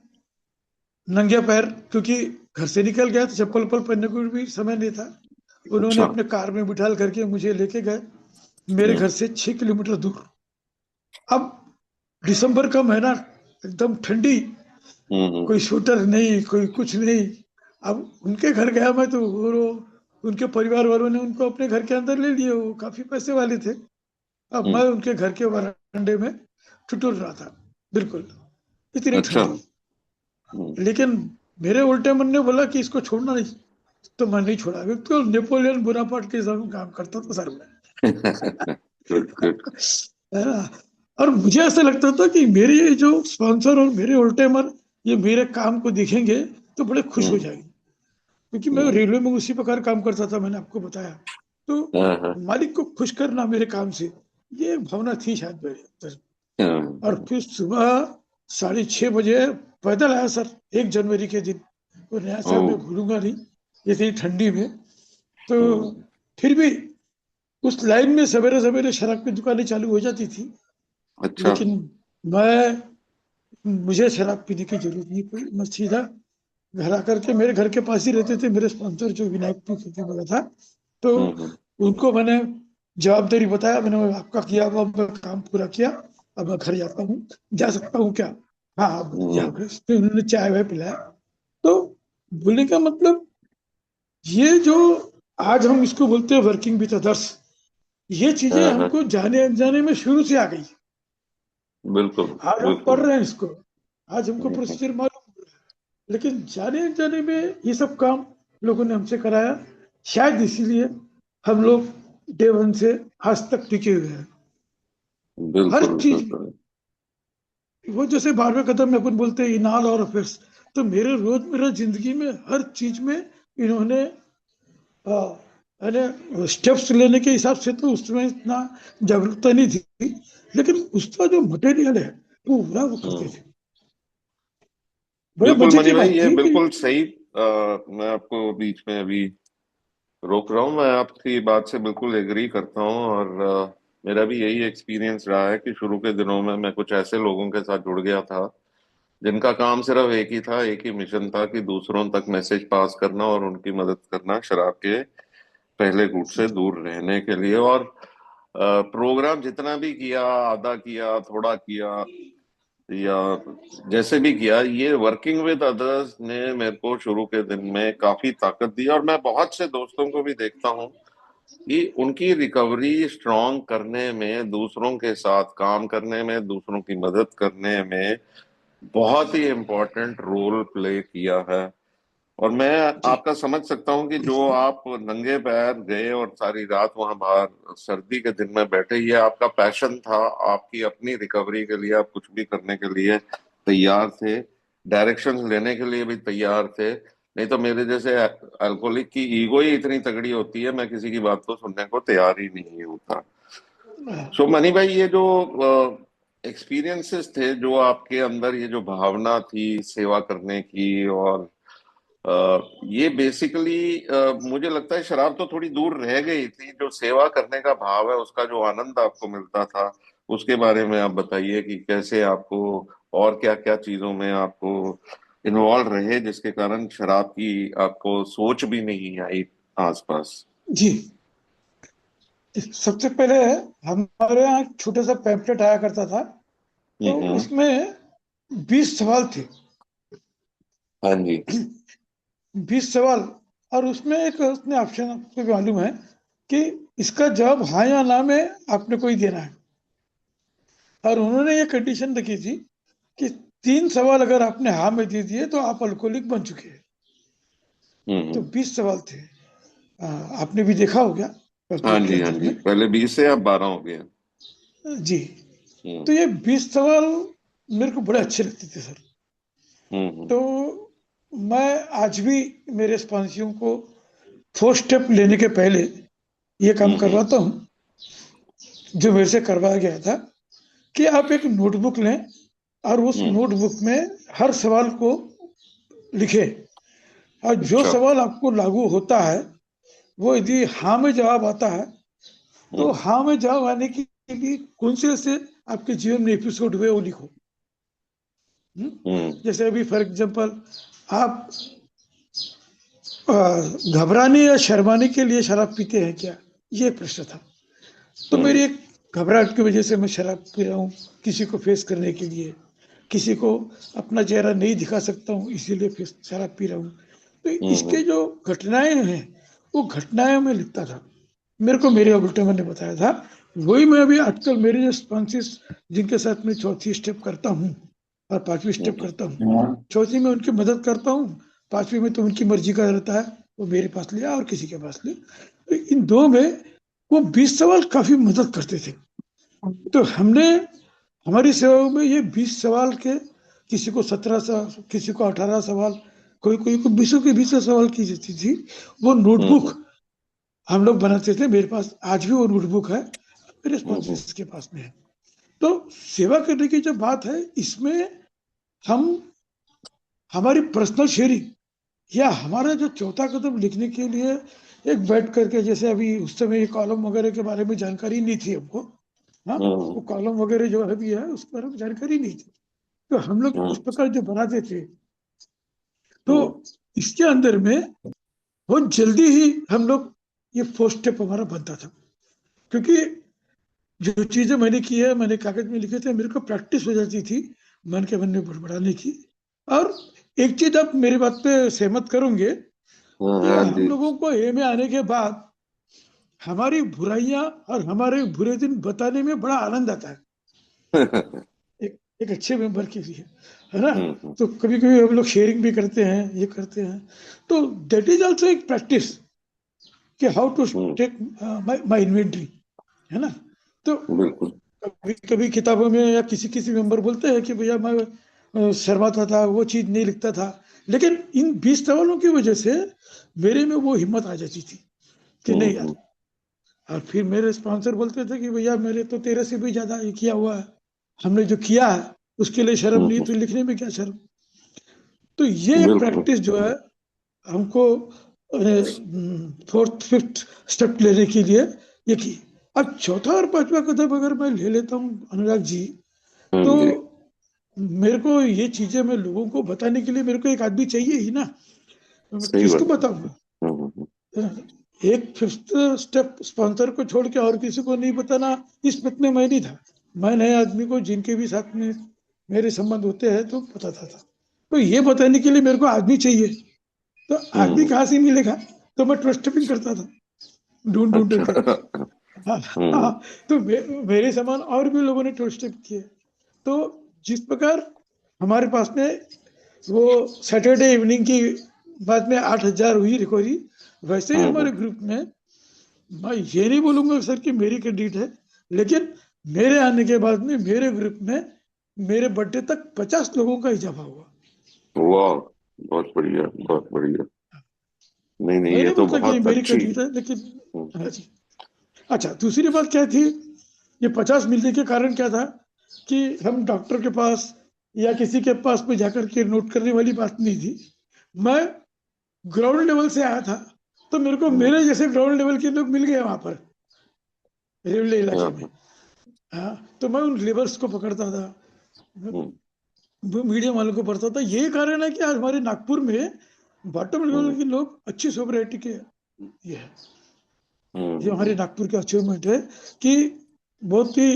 नंगे पैर, क्योंकि घर से निकल गया तो चप्पल उप्पल पहनने को भी समय नहीं था। उन्होंने अच्छा। अपने कार में बिठा करके मुझे लेके गए, मेरे हम्म। घर से 6 किलोमीटर दूर। अब दिसंबर का महीना, एकदम ठंडी, हम्म। कोई स्वेटर नहीं, कोई कुछ नहीं। अब उनके घर गया मैं, तो वो उनके परिवार वालों ने उनको अपने घर के अंदर ले लिए, वो काफी पैसे वाले थे। अब हम्म। मैं उनके घर के वरांडे में ठिठुर रहा था, बिल्कुल इतनी अच्छा। ठंडी। हम्म। लेकिन मेरे उल्टे मन ने बोला कि इसको छोड़ना नहीं, तो मैं नहीं छोड़ा। बिल्कुल नेपोलियन बोनापार्ट के साथ काम करता था सर मैं। Good good. है ना। और मुझे ऐसा लगता था कि मेरे ये जो स्पॉन्सर और मेरे उल्टे मन ये मेरे काम को देखेंगे तो बड़े खुश हो हम्म। जाएंगे, क्योंकि मैं हम्म। रेलवे में उसी प्रकार काम करता था, मैंने आपको बताया। तो हाँ हाँ। मालिक को खुश करना मेरे काम से, ये एक भावना थी शायद मेरे अंदर। और हाँ। फिर सुबह 6:30 बजे पैदल आया सर, 1 जनवरी के दिन। वो नया ओ। साल मैं भूलूंगा नहीं, इतनी ठंडी में। तो हम्म। फिर भी उस लाइन में सवेरे सवेरे शराब की दुकानें चालू हो जाती थी। अच्छा। लेकिन मुझे शराब पीने की जरूरत नहीं पड़ी। मैं सीधा घर आकर के, मेरे घर के पास ही रहते थे मेरे स्पॉन्सर जो विनायक पी करके बोला था, तो हम्म। उनको मैंने जवाबदारी बताया। मैंने आपका किया हुआ मैं काम पूरा किया, अब मैं घर जाता हूँ, जा सकता हूँ क्या? हाँ आप जाओ। हम्म। फिर उन्होंने चाय वाय पिलाया। तो बोलने का मतलब, ये जो आज हम इसको बोलते हैं वर्किंग विद अदर्स, ये चीजें हाँ हाँ। हमको जाने अनजाने में शुरू से आ गई। बिल्कुल। आज हम पढ़ बिल्कुल। रहे हैं इसको, आज हमको हम्म। प्रोसीजर मालूम, लेकिन जाने अनजाने में ये सब काम लोगों ने हमसे कराया। शायद इसीलिए हम लोग डे वन से आज तक टिके हुए हैं। हर बिल्कुल। चीज, बिल्कुल। वो जैसे 12वें कदम में अपन बोलते हैं इन ऑल और अफेयर्स, तो मेरे रोजमर्रा जिंदगी में हर चीज में इन्होंने अरे स्टेप्स लेने के हिसाब से तो उसमें इतना जागरूकता नहीं थी, लेकिन उसका जो मटेरियल है वो पूरा वो करते हम्म। थे। बड़े बिल्कुल मजे मनी की भाई, बात ये थी कि बिल्कुल सही। मैं आपको बीच में अभी रोक रहा हूँ। मैं आपकी बात से बिल्कुल एग्री करता हूँ। और मेरा भी यही एक्सपीरियंस रहा है कि शुरू के दिनों में मैं कुछ ऐसे लोगों के साथ जुड़ गया था जिनका काम सिर्फ एक ही था, एक ही मिशन था कि दूसरों तक मैसेज पास करना और उनकी मदद करना शराब के पहले गुट से दूर रहने के लिए। और प्रोग्राम जितना भी किया, आधा किया, थोड़ा किया, या जैसे भी किया, ये वर्किंग विद अदर्स ने मेरे को शुरू के दिन में काफी ताकत दी। और मैं बहुत से दोस्तों को भी देखता हूँ कि उनकी रिकवरी स्ट्रांग करने में, दूसरों के साथ काम करने में, दूसरों की मदद करने में बहुत ही इम्पोर्टेंट रोल प्ले किया है। और मैं जी आपका समझ सकता हूँ कि जो आप नंगे पैर गए और सारी रात वहां बाहर सर्दी के दिन में बैठे, ये आपका पैशन था। आपकी अपनी रिकवरी के लिए आप कुछ भी करने के लिए तैयार थे, डायरेक्शंस लेने के लिए भी तैयार थे। नहीं तो मेरे जैसे अल्कोहलिक की ईगो ही इतनी तगड़ी होती है, मैं किसी की बात को सुनने को तैयार ही नहीं होता। सो मनी भाई, ये जो एक्सपीरियंसेस थे, जो आपके अंदर ये जो भावना थी सेवा करने की, और ये बेसिकली मुझे लगता है शराब तो थोड़ी दूर रह गई थी, जो सेवा करने का भाव है, उसका जो आनंद आपको मिलता था, उसके बारे में आप बताइए कि कैसे आपको और क्या क्या चीजों में आपको इन्वॉल्व रहे जिसके कारण शराब की आपको सोच भी नहीं आई आसपास। जी। सबसे पहले हमारे यहाँ एक छोटा सा पैम्पलेट आया करता था, तो हम्म। उसमें 20 सवाल थे। हाँ जी। 20 सवाल, और उसमें एक उसने ऑप्शन, आपको भी मालूम है कि इसका जवाब हाँ या ना में आपने कोई देना है। और उन्होंने ये कंडीशन रखी थी कि 3 सवाल अगर आपने हाँ में दे दिए तो आप अल्कोहलिक बन चुके हैं। तो हम्म। 20 सवाल थे। आपने भी देखा हो गया हाँ पैम्पलेट के जी, हाँ अंदर जी, में। पहले 20 से अब 12 हो गए। जी। हम्म। तो ये 20 सवाल मेरे को बड़े अच्छे लगते थे सर। हम्म। तो मैं आज भी मेरे स्पॉन्सियों को 4 स्टेप लेने के पहले ये काम हम्म। करवाता हूँ, जो मेरे से करवाया गया था, कि आप एक नोटबुक लें और उस हम्म। नोटबुक में हर सवाल को लिखें। और जो अच्छा। सवाल आपको लागू होता है, वो यदि हाँ में जवाब आता है, तो हम्म। हाँ में जवाब आने के लिए कौन से ऐसे आपके जीवन में एपिसोड हुए वो लिखो। हम्म? हम्म। जैसे अभी फॉर एग्जांपल, आप घबराने या शर्माने के लिए शराब पीते हैं क्या, ये प्रश्न था। तो हम्म। मेरी एक घबराहट की वजह से मैं शराब पी रहा हूँ, किसी को फेस करने के लिए, किसी को अपना चेहरा नहीं दिखा सकता हूँ इसीलिए शराब पी रहा हूँ। तो हम्म। इसके जो घटनाएं हैं, वो घटनाएं मैं लिखता था। मेरे को मेरे ऑडिटर ने बताया था, वही मैं अभी आजकल मेरे जो स्पॉन्सिस जिनके साथ मैं चौथी स्टेप करता हूँ और पांचवी स्टेप हम्म। करता हूँ, चौथी में उनकी मदद करता हूँ, पांचवी में तो उनकी मर्जी का रहता है, वो मेरे पास लिया और किसी के पास लिया। तो इन दो में वो 20 सवाल काफी मदद करते थे। तो हमने हमारी सेवाओं में ये 20 सवाल के, किसी को 17 सवाल, किसी को 18 सवाल, कोई कोई को 20 के 20 सवाल की जाती थी। वो नोटबुक हम्म। हम लोग बनाते थे। मेरे पास आज भी वो नोटबुक है, मेरे हम्म। स्पॉन्सर्स के पास में है। तो सेवा करने की जो बात है, इसमें हम हमारी पर्सनल शेयरिंग या हमारा जो चौथा कदम लिखने के लिए एक बैठ करके, जैसे अभी उस समय ये कॉलम वगैरह के बारे में जानकारी नहीं थी हमको। हाँ, हम्म। वो कॉलम वगैरह जो है भी है उस पर जानकारी नहीं थी। तो हम लोग उस हम्म। प्रकार जो बनाते थे, तो हम्म। इसके अंदर में बहुत जल्दी ही हम लोग, ये फर्स्ट स्टेप हमारा बनता था। क्योंकि जो चीजें मैंने की है, मैंने कागज में लिखे थे, मेरे को प्रैक्टिस हो जाती थी मन के मन में बड़बड़ाने की। और एक चीज आप मेरी बात पे सहमत करोगे कि हाँ हम जी। लोगों को ए में आने के बाद हमारी बुराइयां और हमारे बुरे दिन बताने में बड़ा आनंद आता है, एक अच्छे मेंबर के लिए, है ना। हम्म। तो कभी कभी हम लोग शेयरिंग भी करते हैं, ये करते हैं। तो दैट इज ऑल्सो एक प्रैक्टिस कि how to hmm. Take my inventory, है ना। तो बिल्कुल। कभी कभी किताबों में या किसी किसी मेंबर बोलते हैं कि भैया मैं शर्माता था, वो चीज नहीं लिखता था। लेकिन इन 20 सवालों की वजह से मेरे में वो हिम्मत आ जाती थी कि नहीं यार। हम्म। और फिर मेरे स्पॉन्सर बोलते थे कि भैया मेरे तो तेरे से भी ज्यादा ये किया हुआ है, हमने जो किया है उसके लिए शर्म नहीं, हम्म। तो लिखने में क्या शर्म। तो ये बिल्कुल। प्रैक्टिस जो है हमको फोर्थ फिफ्थ स्टेप लेने के लिए ये की। अब चौथा और पांचवा कदम अगर मैं ले लेता हूँ अनुराग जी, हाँ तो जी। मेरे को ये चीजें मैं लोगों को बताने के लिए मेरे को एक आदमी चाहिए ही ना। तो मैं सही किसको बात है। बताऊंगा। हम्म। एक फिफ्थ स्टेप स्पॉन्सर को छोड़ के और किसी को नहीं बताना, इस मत में मैं नहीं था। मैं नए आदमी को जिनके भी साथ में मेरे संबंध होते हैं तो बताता था। तो ये बताने के लिए मेरे को आदमी चाहिए। तो आदमी हम्म। कहाँ से मिलेगा। तो मैं ट्रस्ट स्टेपिंग करता था, ढूंढ ढूंढ अच्छा। करके। हाँ, हम्म। हाँ। तो मेरे समान और भी लोगों ने ट्रस्ट स्टेप किए। तो जिस प्रकार हमारे पास में वो सैटरडे इवनिंग की बाद में 8,000 हुई रिकवरी, वैसे ही हम्म। हमारे ग्रुप में, मैं ये नहीं बोलूंगा सर कि मेरी क्रेडिट है, लेकिन मेरे आने के बाद में मेरे ग्रुप में मेरे बर्थडे तक 50 लोगों का इजाफा हुआ। वाह, बहुत बढ़िया, बहुत बढ़िया। नहीं नहीं, मैं ये नहीं तो बोलता कि बहुत मेरी अच्छी। क्रेडिट है, लेकिन हम्म। हाँ जी। अच्छा, दूसरी बात क्या थी, ये 50 मिलने के कारण क्या था कि हम डॉक्टर के पास या किसी के पास में जाकर के नोट करने वाली बात नहीं थी। मैं ग्राउंड लेवल से आया था, तो मेरे को हम्म। मेरे जैसे ग्राउंड लेवल के लोग मिल गए वहां पर रेवले इलाके में। हाँ। हाँ, तो मैं उन लेबर्स को पकड़ता था, हम्म। मीडियम वालों को पड़ता था। यही कारण है कि आज हमारे नागपुर में बॉटम लेवल हम्म। के लोग अच्छी सोसाइटी के, ये है, ये हमारे हम्म। नागपुर का अचीवमेंट है कि बहुत ही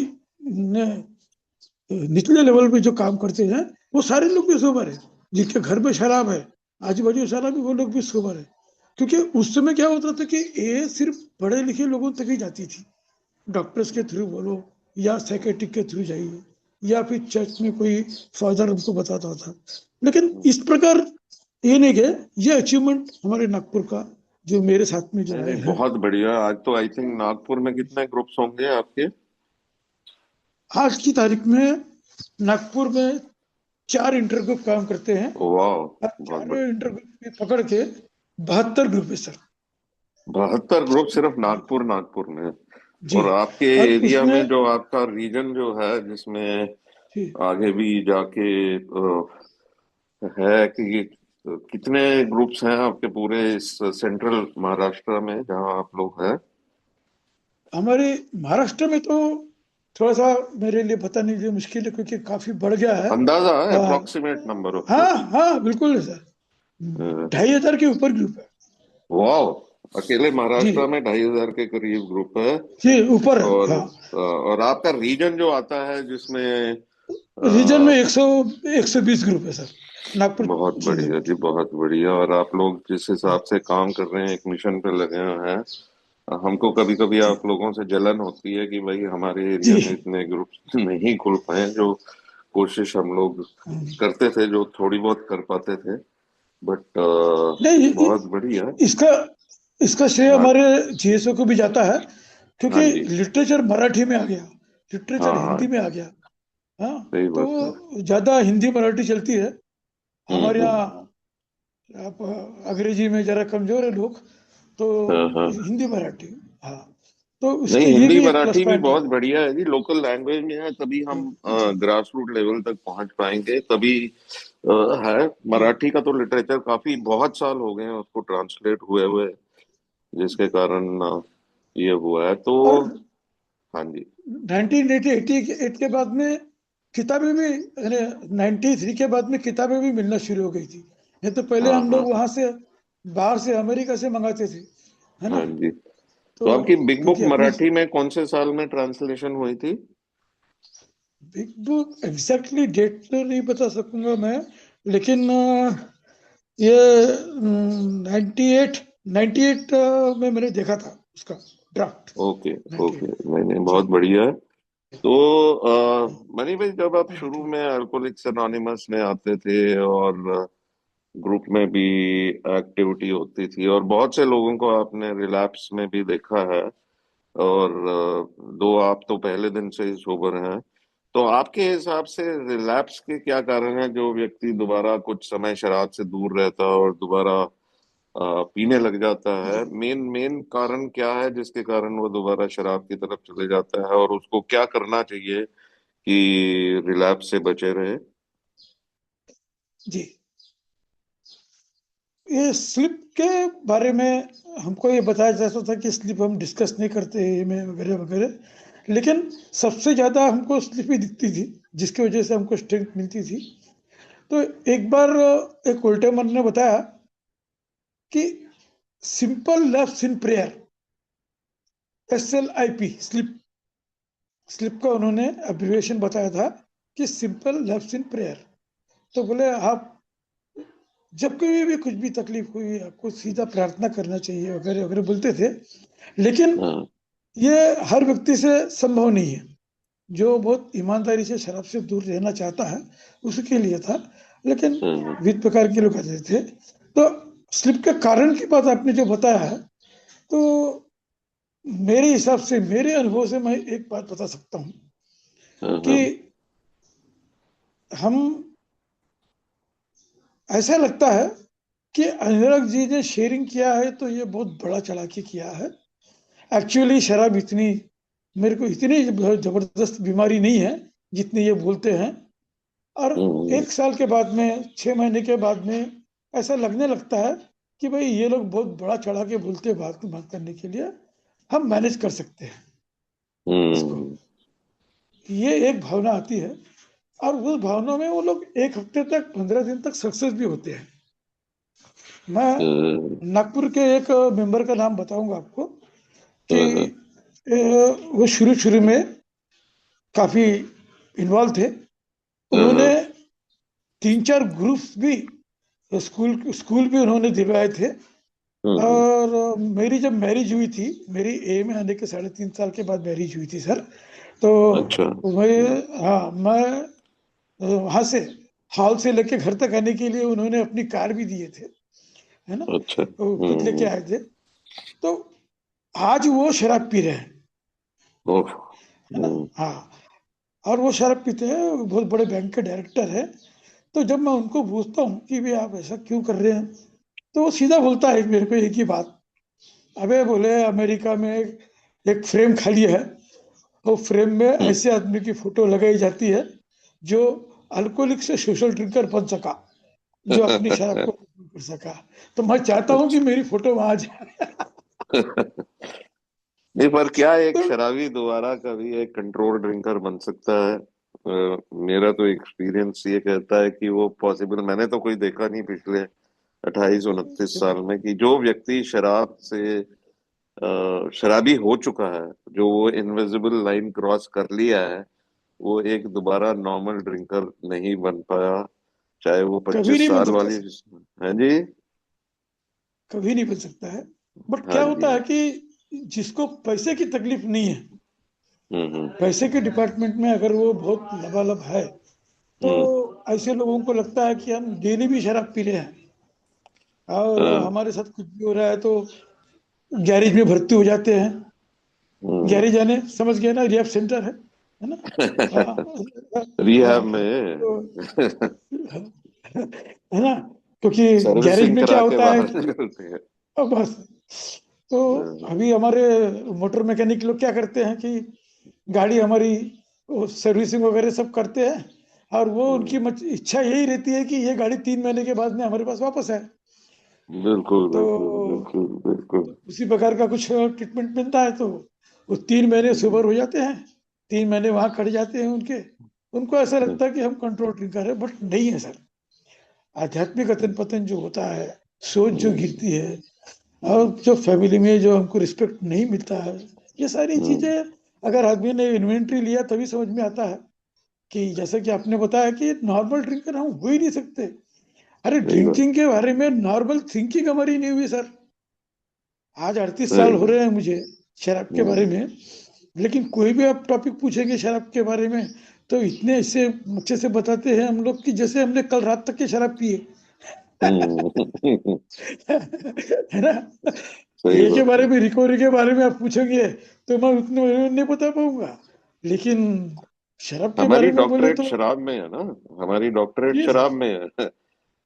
निचले लेवल पे जो काम करते हैं वो सारे लोग भी सोबर है। जिनके घर में शराब है, आजू बाजू शराब है, वो लोग भी सोबर है। क्योंकि उस समय क्या होता था कि ये सिर्फ पढ़े लिखे लोगों तक ही जाती थी। डॉक्टर्स के थ्रू बोलो या साइकेट्रिक के थ्रू जाइए, या फिर चर्च में कोई फादर उनको बताता था। लेकिन हम्म। इस प्रकार ये नहीं गए। ये अचीवमेंट हमारे नागपुर का जो मेरे साथ में जो नहीं आए नहीं, हैं। बहुत बढ़िया। आज तो आई थिंक नागपुर में कितने ग्रुप्स होंगे आपके? आज की तारीख में नागपुर में 4 इंटर ग्रुप काम करते हैं। वाह, और बहुत चारों बढ़िया। इंटर ग्रुप में पकड़ के 72 ग्रुप है सर। 72 ग्रुप सिर्फ जी, नागपुर, नागपुर में? जी। और आपके और एरिया उसमें में जो आपका रीजन जो है, जिसमें जी, आगे भी जाके है कि कितने ग्रुप्स हैं आपके पूरे इस सेंट्रल महाराष्ट्र में जहाँ आप लोग हैं? हमारे महाराष्ट्र में तो थोड़ा सा मेरे लिए बताने के लिए मुश्किल है, क्योंकि काफी बढ़ गया है। अंदाजा है, आ, अप्रोक्सीमेट नंबर ऑफ हाँ, ग्रुप्स? हाँ, बिल्कुल है सर। 2,500 के ऊपर ग्रुप है। वाह, अकेले जी, महाराष्ट्र में 2,500 के करीब ग्रुप है। जी, ऊपर है, और हाँ। आपका रीजन जो आता है जिसमें रीजन में अ, 120 ग्रुप है सर, नागपुर बहुत जिले बढ़िया में। जी, बहुत बढ़िया। और आप लोग जिस हिसाब से काम कर रहे हैं, एक मिशन पे लगे हुए हैं, हमको कभी कभी जी, आप लोगों से जलन होती है कि भाई हमारे एरिया में जी। इतने ग्रुप नहीं खुल पाए, जो कोशिश हम लोग करते थे, जो थोड़ी बहुत कर पाते थे। बट नहीं, बहुत बढ़िया। इसका इसका श्रेय हाँ। हमारे जीएसओ को भी जाता है, क्योंकि हाँ जी। लिटरेचर मराठी में आ गया, लिटरेचर हिंदी हाँ, में आ गया। हाँ, सही बात है। तो ज्यादा हिंदी मराठी चलती है हमारे यहाँ। हम्म। आप अंग्रेजी में जरा कमजोर है लोग, तो हाँ हाँ। हिंदी मराठी। हाँ, तो नहीं, उसके ये हिंदी भी एक प्लस मराठी भी पॉइंट है। बहुत बढ़िया है जी। लोकल लैंग्वेज में है, तभी हम जी, ग्रास रूट लेवल तक पहुंच पाएंगे, तभी है। जी, मराठी का तो लिटरेचर काफी बहुत साल हो गए हैं उसको ट्रांसलेट हुए हुए। जिसके कारण ये हुआ है तो। और हाँ जी। 1988 के बाद में किताबें भी, यानी 93 के बाद में किताबें भी मिलना शुरू हो गई थी। नहीं तो पहले हाँ हम हाँ लोग वहां से, बाहर से, अमेरिका से मंगाते थे, है ना। हाँ जी। तो तो आपकी बिग बुक क्योंकि अपनी मराठी में कौन से साल में ट्रांसलेशन हुई थी? बिग बुक एग्जैक्टली डेट तो नहीं बता सकूंगा मैं, लेकिन ये 98 में मैंने देखा था उसका ड्राफ्ट। ओके। ओके, 98। नहीं नहीं, जी। बहुत बढ़िया है। तो मनी भाई, जब आप शुरू 98। में अल्कोहलिक्स अनोनिमस में आते थे और ग्रुप में भी एक्टिविटी होती थी, और बहुत से लोगों को आपने रिलैप्स में भी देखा है, और दो आप तो पहले दिन से ही सोबर हैं, तो आपके हिसाब से रिलैप्स के क्या कारण है, जो व्यक्ति दोबारा कुछ समय शराब से दूर रहता है और दोबारा पीने लग जाता है? मेन मेन कारण क्या है जिसके कारण वो दोबारा शराब की तरफ चले जाता है, और उसको क्या करना चाहिए कि रिलैप्स से बचे रहे? जी, ये स्लिप के बारे में हमको ये बताया जाता था कि स्लिप हम डिस्कस नहीं करते ये में वगैरह वगैरह, लेकिन सबसे ज्यादा हमको स्लिप ही दिखती थी, जिसकी वजह से हमको स्ट्रेंथ मिलती थी। तो एक बार एक उल्टे मन ने बताया कि simple lapse in prayer, SLIP, slip, slip का उन्होंने अब्रिविएशन बताया था कि सिंपल लैप्स इन प्रेयर। तो बोले आप जब कभी भी कुछ भी तकलीफ हुई आपको सीधा प्रार्थना करना चाहिए वगैरह वगैरह बोलते थे। लेकिन हाँ। ये हर व्यक्ति से संभव नहीं है। जो बहुत ईमानदारी से शराब से दूर रहना चाहता है उसके लिए था, लेकिन हाँ। विविध प्रकार के लोग आते थे। तो स्लिप के कारण की बात आपने जो बताया है, तो मेरे हिसाब से, मेरे अनुभव से मैं एक बात बता सकता हूँ हाँ। कि हाँ। हम, ऐसा लगता है कि अनुराग जी ने शेयरिंग किया है तो ये बहुत बड़ा चालाकी किया है। एक्चुअली शराब इतनी, मेरे को इतनी जबरदस्त बीमारी नहीं है जितनी ये बोलते हैं। और हम्म। 1 साल के बाद में, 6 महीने के बाद में ऐसा लगने लगता है कि भाई ये लोग बहुत बड़ा चढ़ा के बोलते हैं, बात बात करने के लिए हम मैनेज कर सकते हैं इसको। हम्म। ये एक भावना आती है, और उस भावना में वो लोग 1 हफ्ते तक, 15 दिन तक सक्सेस भी होते हैं। मैं नागपुर के एक मेंबर का नाम बताऊंगा आपको कि हाँ। वो शुरू शुरू में काफी इन्वॉल्व थे। उन्होंने हाँ। 3 4 ग्रुप्स भी, स्कूल स्कूल भी उन्होंने दिलवाए थे। हम्म। और मेरी जब मैरिज हुई थी, मेरी ए में आने के 3.5 साल के बाद मैरिज हुई थी सर। तो अच्छा। मैं, हाँ, मैं वहां से, हॉल से लेके घर तक आने के लिए उन्होंने अपनी कार भी दिए थे, है ना। अच्छा। तो खुद लेके आए थे। तो आज वो शराब पी रहे हैं, ओह। है ना। हाँ, और वो शराब पीते हैं, वो बहुत बड़े बैंक के डायरेक्टर है। तो जब मैं उनको पूछता हूँ कि भाई आप ऐसा क्यों कर रहे हैं, तो वो सीधा बोलता है मेरे को एक ही बात, अबे बोले अमेरिका में एक फ्रेम खाली है, वो फ्रेम में हम्म। ऐसे आदमी की फोटो लगाई जाती है जो अल्कोहलिक से सोशल ड्रिंकर बन सका, जो अपनी शराब को कंट्रोल कर सका। तो मैं चाहता हूँ कि अच्छा। मेरी फोटो वहां जाए। नहीं, पर क्या एक तो शराबी दोबारा कभी एक कंट्रोल ड्रिंकर बन सकता है? मेरा तो एक्सपीरियंस ये कहता है कि वो पॉसिबल, मैंने तो कोई देखा नहीं पिछले 28 29 साल में, कि जो व्यक्ति शराब से शराबी हो चुका है, जो वो इनविजिबल लाइन क्रॉस कर लिया है, वो एक दोबारा नॉर्मल ड्रिंकर नहीं बन पाया, चाहे वो कभी पच्चीस नहीं बन साल सकता वाली। सर, हाँ जी। कभी नहीं बन सकता है। बट हाँ क्या जी। होता है कि जिसको पैसे की तकलीफ नहीं है, हम्म। पैसे के डिपार्टमेंट में अगर वो बहुत लबालब है, तो हम्म। ऐसे लोगों को लगता है कि हम डेली भी शराब पी रहे हैं और हाँ। हमारे साथ कुछ भी हो रहा है तो गैरेज में भर्ती हो जाते हैं। हम्म। गैरेज आने, समझ गए ना, रिहैब सेंटर है ना। हाँ, रिहैब हाँ, में तो है ना, क्योंकि गैरेज सर्विसिंग में क्या करा के होता है बाहर कि, निकलते हैं। बस, तो अभी हमारे मोटर मैकेनिक लोग क्या करते हैं कि गाड़ी हमारी सर्विसिंग वगैरह सब करते हैं, और वो उनकी हम्म। इच्छा यही रहती है कि ये गाड़ी 3 महीने के बाद में हमारे पास वापस आए। बिल्कुल तो बिल्कुल बिल्कुल बिल्कुल। उसी प्रकार का कुछ ट्रीटमेंट मिलता है, तो वो 3 महीने सोबर हो जाते हैं, 3 महीने वहां कट जाते हैं उनके। उनको ऐसा लगता है कि हम कंट्रोल ड्रिंकर है, बट नहीं है सर। आध्यात्मिक अतन पतन जो होता है, सोच जो गिरती है, और जो फैमिली में जो हमको रिस्पेक्ट नहीं मिलता है, ये सारी चीजें अगर आदमी ने इन्वेंट्री लिया तभी समझ में आता है। कि जैसे कि आपने बताया कि नॉर्मल ड्रिंकर हम हो ही नहीं सकते। अरे सही बात। ड्रिंकिंग के बारे में नॉर्मल थिंकिंग हमारी नहीं हुई सर। आज 38 साल सही हो बात। रहे हैं मुझे शराब के बारे हम्म। में। लेकिन कोई भी आप टॉपिक पूछेंगे शराब के बारे में, तो इतने इससे अच्छे से बताते हैं हम लोग कि जैसे हमने कल रात तक की शराब पी हम्म। है। है ना। सही ये के बात बारे है। में, रिकवरी के बारे में आप पूछेंगे तो मैं उतने में नहीं बता पाऊंगा। लेकिन शराब के हमारी बारे में बोले डॉक्टरेट तो शराब में है ना। हमारी डॉक्टरेट ये शराब में है।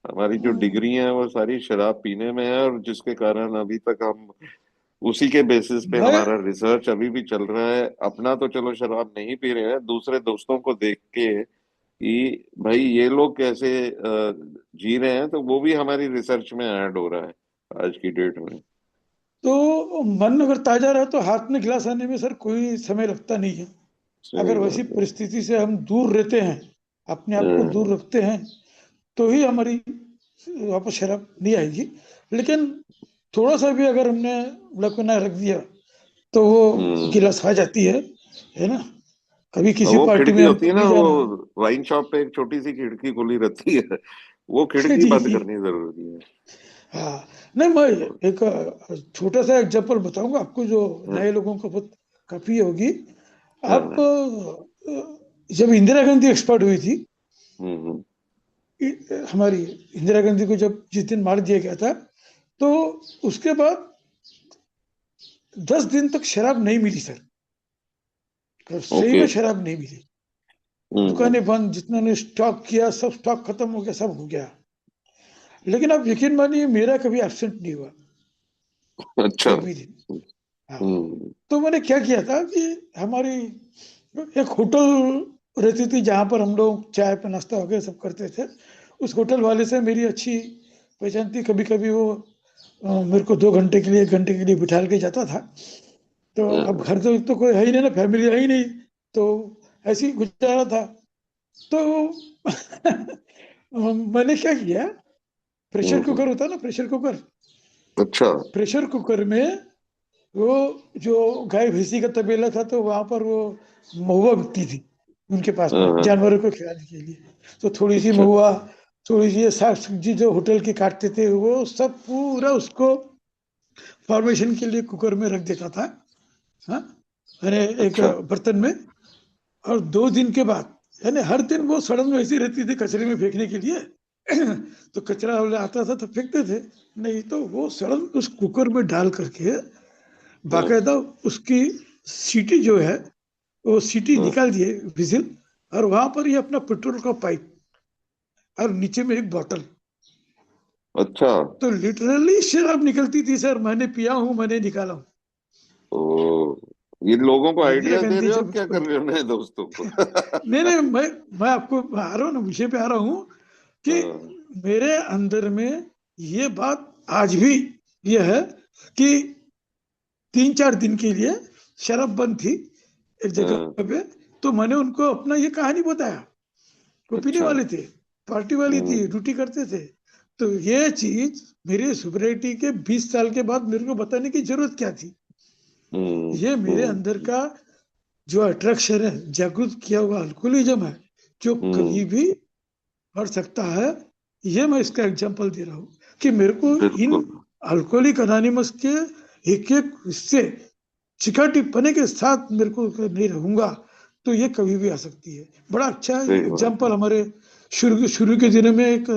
हमारी जो हाँ, डिग्री है वो सारी शराब पीने में है, और जिसके कारण अभी तक हम उसी के बेसिस पे मैं हमारा रिसर्च अभी भी चल रहा है। अपना तो चलो शराब नहीं पी रहे हैं, दूसरे दोस्तों को देख के कि भाई ये लोग कैसे जी रहे हैं, तो वो भी हमारी रिसर्च में ऐड हो रहा है आज की डेट में। तो मन अगर ताजा रहे तो हाथ में गिलास आने में सर कोई समय लगता नहीं है। सही अगर वैसी बात है। परिस्थिति से हम दूर रहते हैं, अपने आप को हाँ। दूर रखते हैं, तो ही हमारी वापस शराब नहीं आएगी। लेकिन थोड़ा सा भी अगर हमने लपना रख दिया तो वो हम्म। गिलास आ जाती है ना। कभी और किसी वो पार्टी में खिड़की होती हमको है ना, नहीं वो जाना है। वाइन शॉप पे एक छोटी सी खिड़की खुली रहती है, वो खिड़की जी बंद जी। करनी जरूरी है। हाँ, नहीं मैं एक छोटा सा एग्जांपल बताऊंगा आपको जो हाँ नए लोगों को बहुत काफी होगी। आप हाँ। जब इंदिरा गांधी एक्सपर्ट हुई थी, हम्म। हमारी इंदिरा गांधी को जब जिस दिन मार दिया गया था, तो उसके बाद 10 दिन तक शराब नहीं मिली सर। सही ओके। में शराब नहीं मिली। हम्म। दुकानें बंद, जितना ने स्टॉक किया सब स्टॉक खत्म हो गया, सब हो गया। लेकिन आप यकीन मानिए मेरा कभी एब्सेंट नहीं हुआ अच्छा। एक भी दिन। हाँ। हम्म। तो मैंने क्या किया था कि हमारी एक होटल रहती थी जहाँ पर हम लोग चाय पे नाश्ता वगैरह सब करते थे। उस होटल वाले से मेरी अच्छी पहचान थी। कभी कभी वो मेरे को 2 घंटे के लिए, 1 घंटे के लिए बिठा के जाता था। तो अब हाँ, घर तो कोई है ही नहीं ना, फैमिली है ही नहीं। तो ऐसे ही गुजारा था। तो मैंने क्या किया, प्रेशर हम्म। कुकर होता है ना, प्रेशर कुकर। अच्छा। प्रेशर कुकर में वो जो गाय भैंसी का तबेला था, तो वहां पर वो महुआ बिकती थी उनके पास में हाँ, जानवरों को खिलाने के लिए। तो थोड़ी सी अच्छा। महुआ, थोड़ी सी ये साग सब्जी जो होटल की काटते थे, वो सब पूरा उसको फॉर्मेशन के लिए कुकर में रख देता था। हाँ, अरे एक अच्छा। बर्तन में। और 2 दिन के बाद, यानी हर दिन वो सड़न वैसी रहती थी कचरे में फेंकने के लिए। तो कचरा वाला आता था तो फेंकते थे, नहीं तो वो सड़न उस कुकर में डाल करके हाँ बाकायदा उसकी सीटी जो है, वो सीटी हाँ। निकाल दिए, विजिल। और वहां पर ही अपना पेट्रोल का पाइप और नीचे में एक बोतल। अच्छा। तो लिटरली शराब निकलती थी सर। मैंने पिया हूं, मैंने निकाला हूं। ओ, ये लोगों को इंदिरा आइडिया दे गांधी रहे हो, जब क्या कर एक्सपर्ट। रहे हो नए दोस्तों को? नहीं नहीं, मैं आपको आ रहा हूँ ना, विषय पे आ रहा हूँ कि हाँ मेरे अंदर में ये बात आज भी ये है कि 3-4 दिन के लिए शराब बंद थी एक जगह हाँ। पे। तो मैंने उनको अपना ये कहानी बताया। वो पीने अच्छा। वाले थे, पार्टी वाली थी, हम्म। ड्यूटी करते थे। तो ये चीज मेरे सोब्रिटी के 20 साल के बाद मेरे को बताने की जरूरत क्या थी। हम्म। ये मेरे अंदर हम्म। का जो अट्रैक्शन है, जागृत किया हुआ अल्कोहलिज्म है, जो कभी हम्म। भी बढ़ सकता है। ये मैं इसका एग्जांपल दे रहा हूँ कि मेरे को इन बिल्कुल। अल्कोहलिक अनोनिमस के एक एक हिस्से चिकाटीपने के साथ मेरे को नहीं रहूंगा, तो ये कभी भी आ सकती है। बड़ा अच्छा सही बात एग्जाम्पल है। हमारे शुरू शुरू के दिनों में एक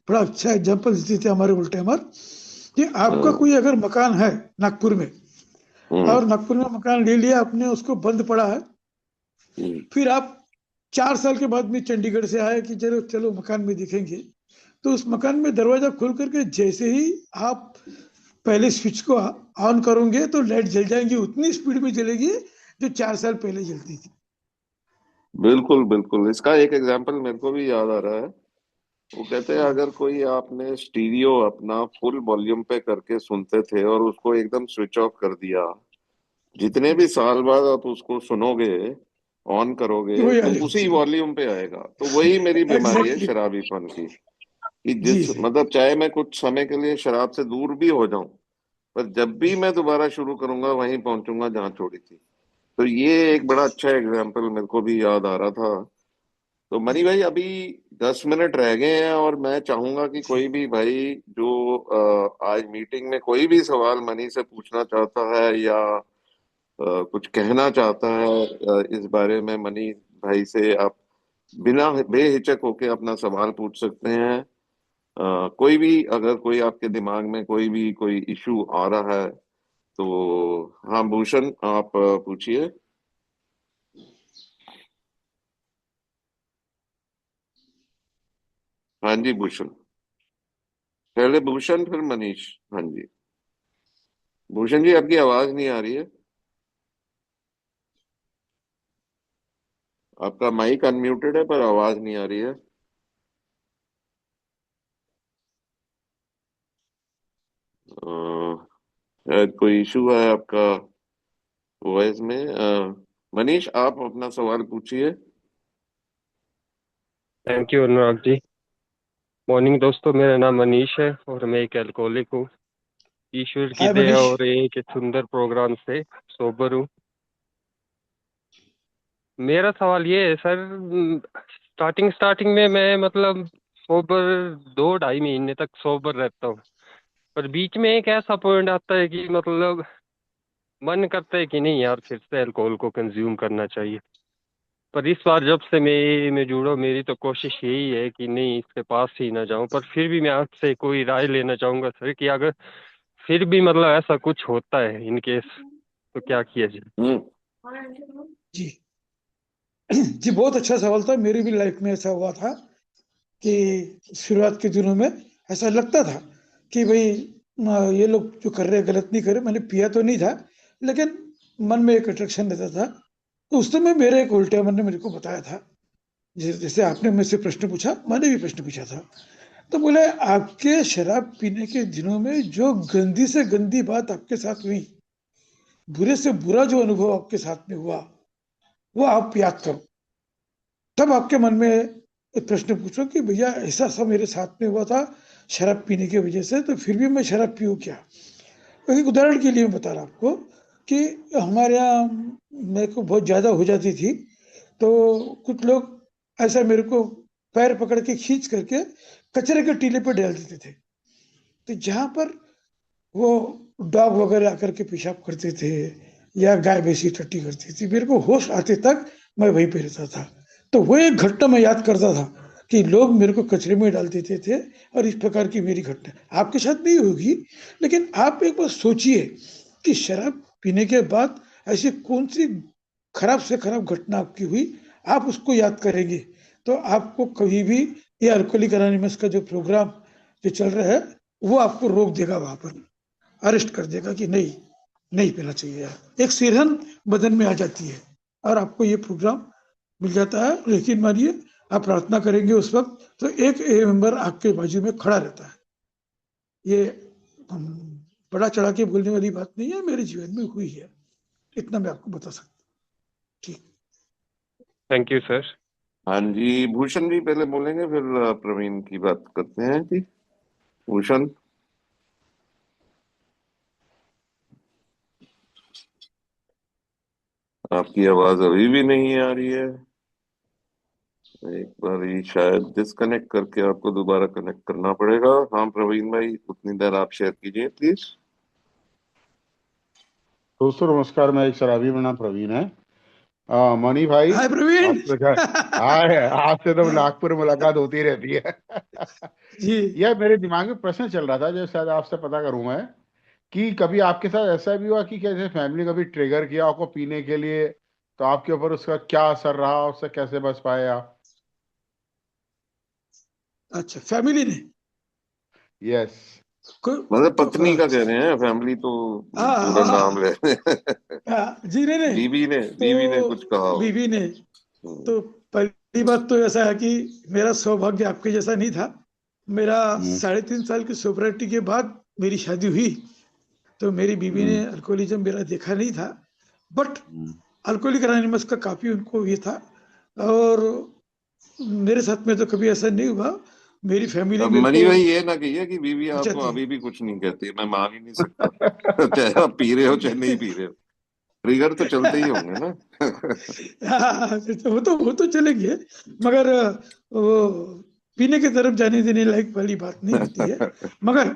बड़ा अच्छा एग्जाम्पल देते थे हमारे उल्टे अमर, कि आपका हाँ। कोई अगर मकान है नागपुर में, हम्म। और नागपुर में मकान ले लिया आपने, उसको बंद पड़ा है। हम्म। फिर आप 4 साल के बाद में चंडीगढ़ से आए कि चलो चलो मकान में दिखेंगे। तो उस मकान में दरवाजा खोल करके जैसे ही आप पहले स्विच को ऑन करोगे तो लाइट जल जाएंगी, उतनी स्पीड में जलेगी जो 4 साल पहले जलती थी। बिल्कुल बिल्कुल, इसका एक एग्जांपल मेरे को भी याद आ रहा है। वो कहते हैं अगर कोई आपने स्टीरियो अपना फुल वॉल्यूम पे करके सुनते थे और उसको एकदम स्विच ऑफ कर दिया, जितने भी साल बाद आप उसको सुनोगे, ऑन कि करोगे वही तो आएगा उसी जी। वॉल्यूम पे आएगा। तो वही मेरी बीमारी है एग्जैक्टली। शराबीपन की, कि जी जिस जी। मतलब चाहे मैं कुछ समय के लिए शराब से दूर भी हो जाऊं, पर जब भी मैं दोबारा शुरू करूंगा वहीं पहुंचूंगा जहां छोड़ी थी। तो ये एक बड़ा अच्छा एग्जाम्पल मेरे को भी याद आ रहा था। तो मनी भाई अभी 10 मिनट रह गए हैं, और मैं चाहूंगा कि जी। कोई भी भाई जो आज मीटिंग में कोई भी सवाल मनी से पूछना चाहता है या कुछ कहना चाहता है इस बारे में, मनी भाई से आप बिना बेहिचक होके अपना सवाल पूछ सकते हैं। कोई भी, अगर कोई आपके दिमाग में कोई इशू आ रहा है तो हाँ भूषण आप पूछिए। हाँ जी भूषण, पहले भूषण फिर मनीष। हाँ जी भूषण जी, आपकी आवाज नहीं आ रही है। आपका माइक अनम्यूटेड है पर आवाज नहीं आ रही है। शायद कोई इशू है आपका वॉइस में। मनीष आप अपना सवाल पूछिए। Thank you Anurag ji. Morning दोस्तों, मेरा नाम मनीष है और मैं एक अल्कोहलिक हूँ। ईश्वर की हाय दया मनीष। और एक सुंदर प्रोग्राम से सोबर हूँ। मेरा सवाल ये है सर, स्टार्टिंग स्टार्टिंग में मैं मतलब सोबर 2 ढाई महीने तक सोबर रहता हूँ, पर बीच में एक ऐसा पॉइंट आता है कि मतलब मन करता है कि नहीं यार, फिर से अल्कोहल को कंज्यूम करना चाहिए। पर इस बार जब से मैं जुड़ा हूं, मेरी तो कोशिश यही है कि नहीं, इसके पास ही ना जाऊं। पर फिर भी मैं आपसे कोई राय लेना चाहूंगा सर कि अगर फिर भी मतलब ऐसा कुछ होता है इन केस, तो क्या किया जाए। हम्म। जी। जी बहुत अच्छा सवाल था। मेरी भी लाइफ में ऐसा हुआ था कि शुरुआत के दिनों में ऐसा लगता था कि भाई ये लोग जो कर रहे हैं गलत नहीं कर रहे। मैंने पिया तो नहीं था, लेकिन मन में एक अट्रैक्शन रहता था। तो उस समय मेरे एक उल्टे मन ने मेरे को बताया था, जैसे आपने मुझसे प्रश्न पूछा, मैंने भी प्रश्न पूछा था। तो बोले, आपके शराब पीने के दिनों में जो गंदी से गंदी बात आपके साथ हुई, बुरे से बुरा जो अनुभव आपके साथ में हुआ, वो आप याद करो। तब आपके मन में एक प्रश्न पूछो कि भैया ऐसा सब मेरे साथ में हुआ था शराब पीने की वजह से, तो फिर भी मैं शराब पीऊँ क्या। एक उदाहरण के लिए मैं बता रहा आपको कि हमारे यहाँ मेरे को बहुत ज़्यादा हो जाती थी, तो कुछ लोग ऐसा मेरे को पैर पकड़ के खींच करके कचरे के टीले पे डाल देते थे। तो जहाँ पर वो डॉग वगैरह आकर के पेशाब करते थे या गाय भैंसी टट्टी करती थी, मेरे को होश आते तक मैं वहीं पे रहता था। तो वो एक घटना मैं याद करता था कि लोग मेरे को कचरे में डाल देते थे, और इस प्रकार की मेरी घटना आपके साथ नहीं होगी। लेकिन आप एक बार सोचिए कि शराब पीने के बाद ऐसी कौन सी खराब से खराब घटना आपकी हुई, आप उसको याद करेंगे तो आपको कभी भी ये अल्कोहलिक एनोनिमस का जो प्रोग्राम जो चल रहा है, वो आपको रोक देगा, वहां पर अरेस्ट कर देगा कि नहीं, नहीं पीना चाहिए यार। एक सिरहन बदन में आ जाती है और आपको ये प्रोग्राम मिल जाता है। लेकिन मानिए, आप प्रार्थना करेंगे उस वक्त तो एक मेंबर आपके बाजू में खड़ा रहता है। ये बड़ा चढ़ा के बोलने वाली बात नहीं है, मेरे जीवन में हुई है। इतना मैं आपको बता सकता हूँ। ठीक। Thank you sir. हाँ जी भूषण जी पहले बोलेंगे, फिर प्रवीण की बात करते हैं जी। भूषण, आपकी आवाज अभी भी नहीं आ रही है। एक बार ही शायद डिस्कनेक्ट करके आपको दोबारा कनेक्ट करना पड़ेगा। हाँ प्रवीण भाई, उतनी देर आप शेयर कीजिए प्लीज। दोस्तों नमस्कार। मैं एक शराबी, मेरा नाम प्रवीण है। मणि भाई, हाय प्रवीण। आपसे क्या, हाय, आपसे तो नागपुर में मुलाकात होती रहती है। जी। यह मेरे दिमाग में प्रश्न चल रहा था जो शायद आपसे पता करूं मैं, कि कभी आपके साथ ऐसा भी हुआ कि कैसे फैमिली कभी ट्रिगर किया आपको पीने के लिए, तो आपके ऊपर उसका क्या असर रहा, उससे कैसे बच पाए आप? अच्छा, फैमिली ने यस। मतलब तो पत्नी का कह अच्छा। रहे हैं, फैमिली तो हाँ पूरा हाँ नाम ले हाँ। रहे हैं। हाँ, जी नहीं नहीं। बीवी ने तो कुछ कहा हो। बीवी ने हम्म। तो पहले बात तो ऐसा है कि मेरा सौभाग्य आपके जैसा नहीं था। मेरा हम्म 3.5 साल की सोबरिटी के बाद मेरी शादी हुई, तो मेरी बीवी ने हम्म अल्कोहलिज्म मेरा देखा नहीं था। But hmm. अल्कोहलिक एनोनिमस का काफी उनको ये था, और मेरे साथ में तो कभी ऐसा नहीं हुआ। मेरी फैमिली अब मेरे मनी को भाई ये ना कहिए कि बीवी आपको चाहती है। अभी भी कुछ नहीं कहती, मैं मान ही नहीं सकता। चाहे आप पी रहे हो चाहे नहीं पी रहे हो, ट्रिगर तो चलते ही होंगे ना। हाँ, तो वो तो चलेंगे, मगर वो पीने की तरफ जाने देने लायक वाली बात नहीं होती है। मगर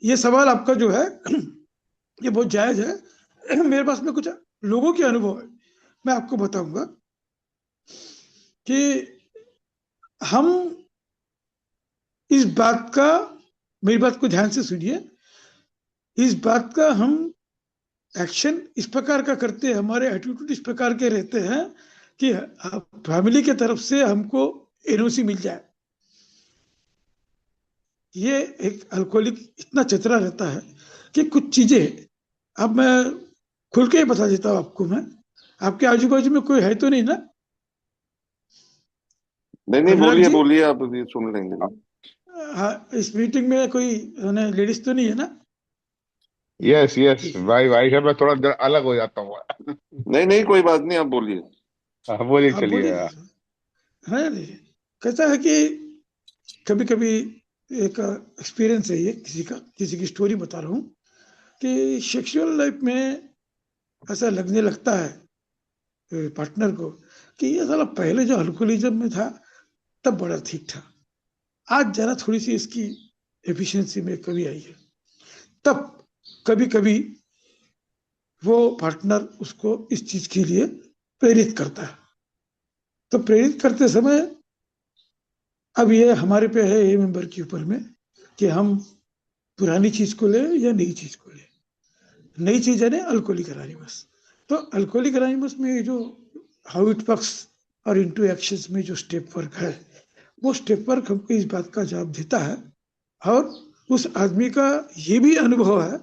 ये सवाल आपका जो है ये बहुत जायज है। मेरे पास में कुछ लोगों के अनुभव है, मैं आपको बताऊंगा कि हम इस बात का, मेरी बात को ध्यान से सुनिए, इस बात का हम एक्शन इस प्रकार का करते हैं, हमारे एटीट्यूड इस प्रकार के रहते हैं कि फैमिली की तरफ से हमको एनओसी मिल जाए। ये एक अल्कोहलिक इतना चतरा रहता है कि कुछ चीजें, अब मैं खुल के ही बता देता हूँ आपको। मैं आपके आजू बाजू में कोई है तो नहीं ना? नहीं नहीं, अनुराग बोलिए जी, बोलिए, आप अभी सुन लेंगे जी। हाँ, इस मीटिंग में कोई लेडीज तो नहीं है ना? यस यस ठीक है। भाई भाई साहब, मैं थोड़ा अलग हो जाता हूँ। नहीं नहीं, कोई बात नहीं, आप बोलिए। हाँ, बोलिए आप चलिए। बोलिए। है नहीं, कहता है कि कभी कभी एक एक्सपीरियंस है, ये किसी की स्टोरी बता रहा हूँ कि सेक्सुअल लाइफ में ऐसा लगने लगता है पार्टनर को कि ये साला पहले जो अल्कोहलिज्म में था तब बड़ा ठीक था, आज जरा थोड़ी सी इसकी एफिशिएंसी में कमी आई है। तब कभी कभी वो पार्टनर उसको इस चीज के लिए प्रेरित करता है। तो प्रेरित करते समय अब ये हमारे पे है, ये मेंबर के ऊपर में, कि हम पुरानी चीज को ले या नई चीज को ले। नई चीज है ना अल्कोहलिक एनोनिमस। तो अल्कोहलिक एनोनिमस में ये जो हाउ इट वर्क्स और इनटू एक्शंस में जो स्टेप वर्क है, वो स्टेप वर्क हमको इस बात का जवाब देता है। और उस आदमी का ये भी अनुभव है,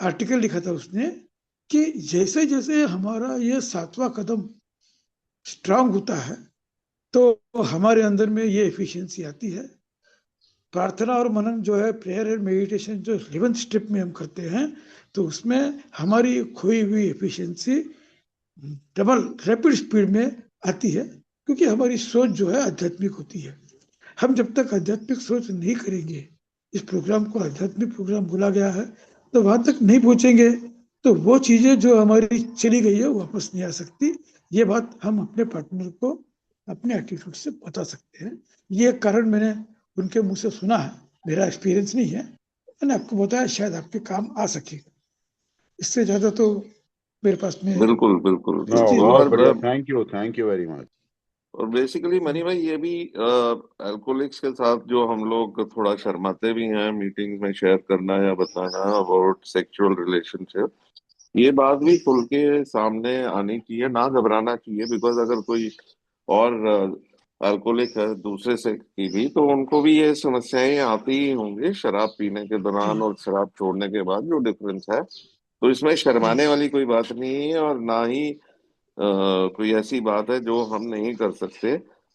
आर्टिकल लिखा था उसने, कि जैसे जैसे हमारा ये 7वां कदम स्ट्रांग होता है तो हमारे अंदर में ये एफिशिएंसी आती है। प्रार्थना और मनन जो है, प्रेयर एंड मेडिटेशन जो 11th स्टेप में हम करते हैं, तो उसमें हमारी खोई हुई एफिशिएंसी डबल रैपिड स्पीड में आती है, क्योंकि हमारी सोच जो है आध्यात्मिक होती है। हम जब तक आध्यात्मिक सोच नहीं करेंगे, इस प्रोग्राम को आध्यात्मिक प्रोग्राम बोला गया है, तो वहां तक नहीं पहुंचेंगे तो वो चीजें जो हमारी चली गई है वो वापस नहीं आ सकती। ये बात हम अपने पार्टनर को अपने एटीट्यूड से बता सकते हैं। ये कारण मैंने उनके मुंह से सुना है, मेरा एक्सपीरियंस नहीं है, मैंने आपको बताया, शायद आपके काम आ सके। इससे ज्यादा तो मेरे पास में बिल्कुल बिल्कुल नो, इस चीज बिल्कुल। बहुत और बढ़िया, thank you very much. Basically money भाई ये भी अल्कोहलिक्स के साथ जो हम लोग थोड़ा शर्माते भी हैं मीटिंग में शेयर करना या बताना अबाउट सेक्सुअल रिलेशनशिप, ये बात भी खुल के सामने आनी चाहिए, ना घबराना चाहिए। बिकॉज अगर कोई और अल्कोहलिक है दूसरे से की भी, तो उनको भी ये समस्याएं आती ही होंगी शराब पीने के जी दौरान और शराब छोड़ने के बाद, जो डिफरेंस है। तो इसमें जी शर्माने वाली कोई बात नहीं है, और ना ही कोई ऐसी बात है जो हम नहीं कर सकते।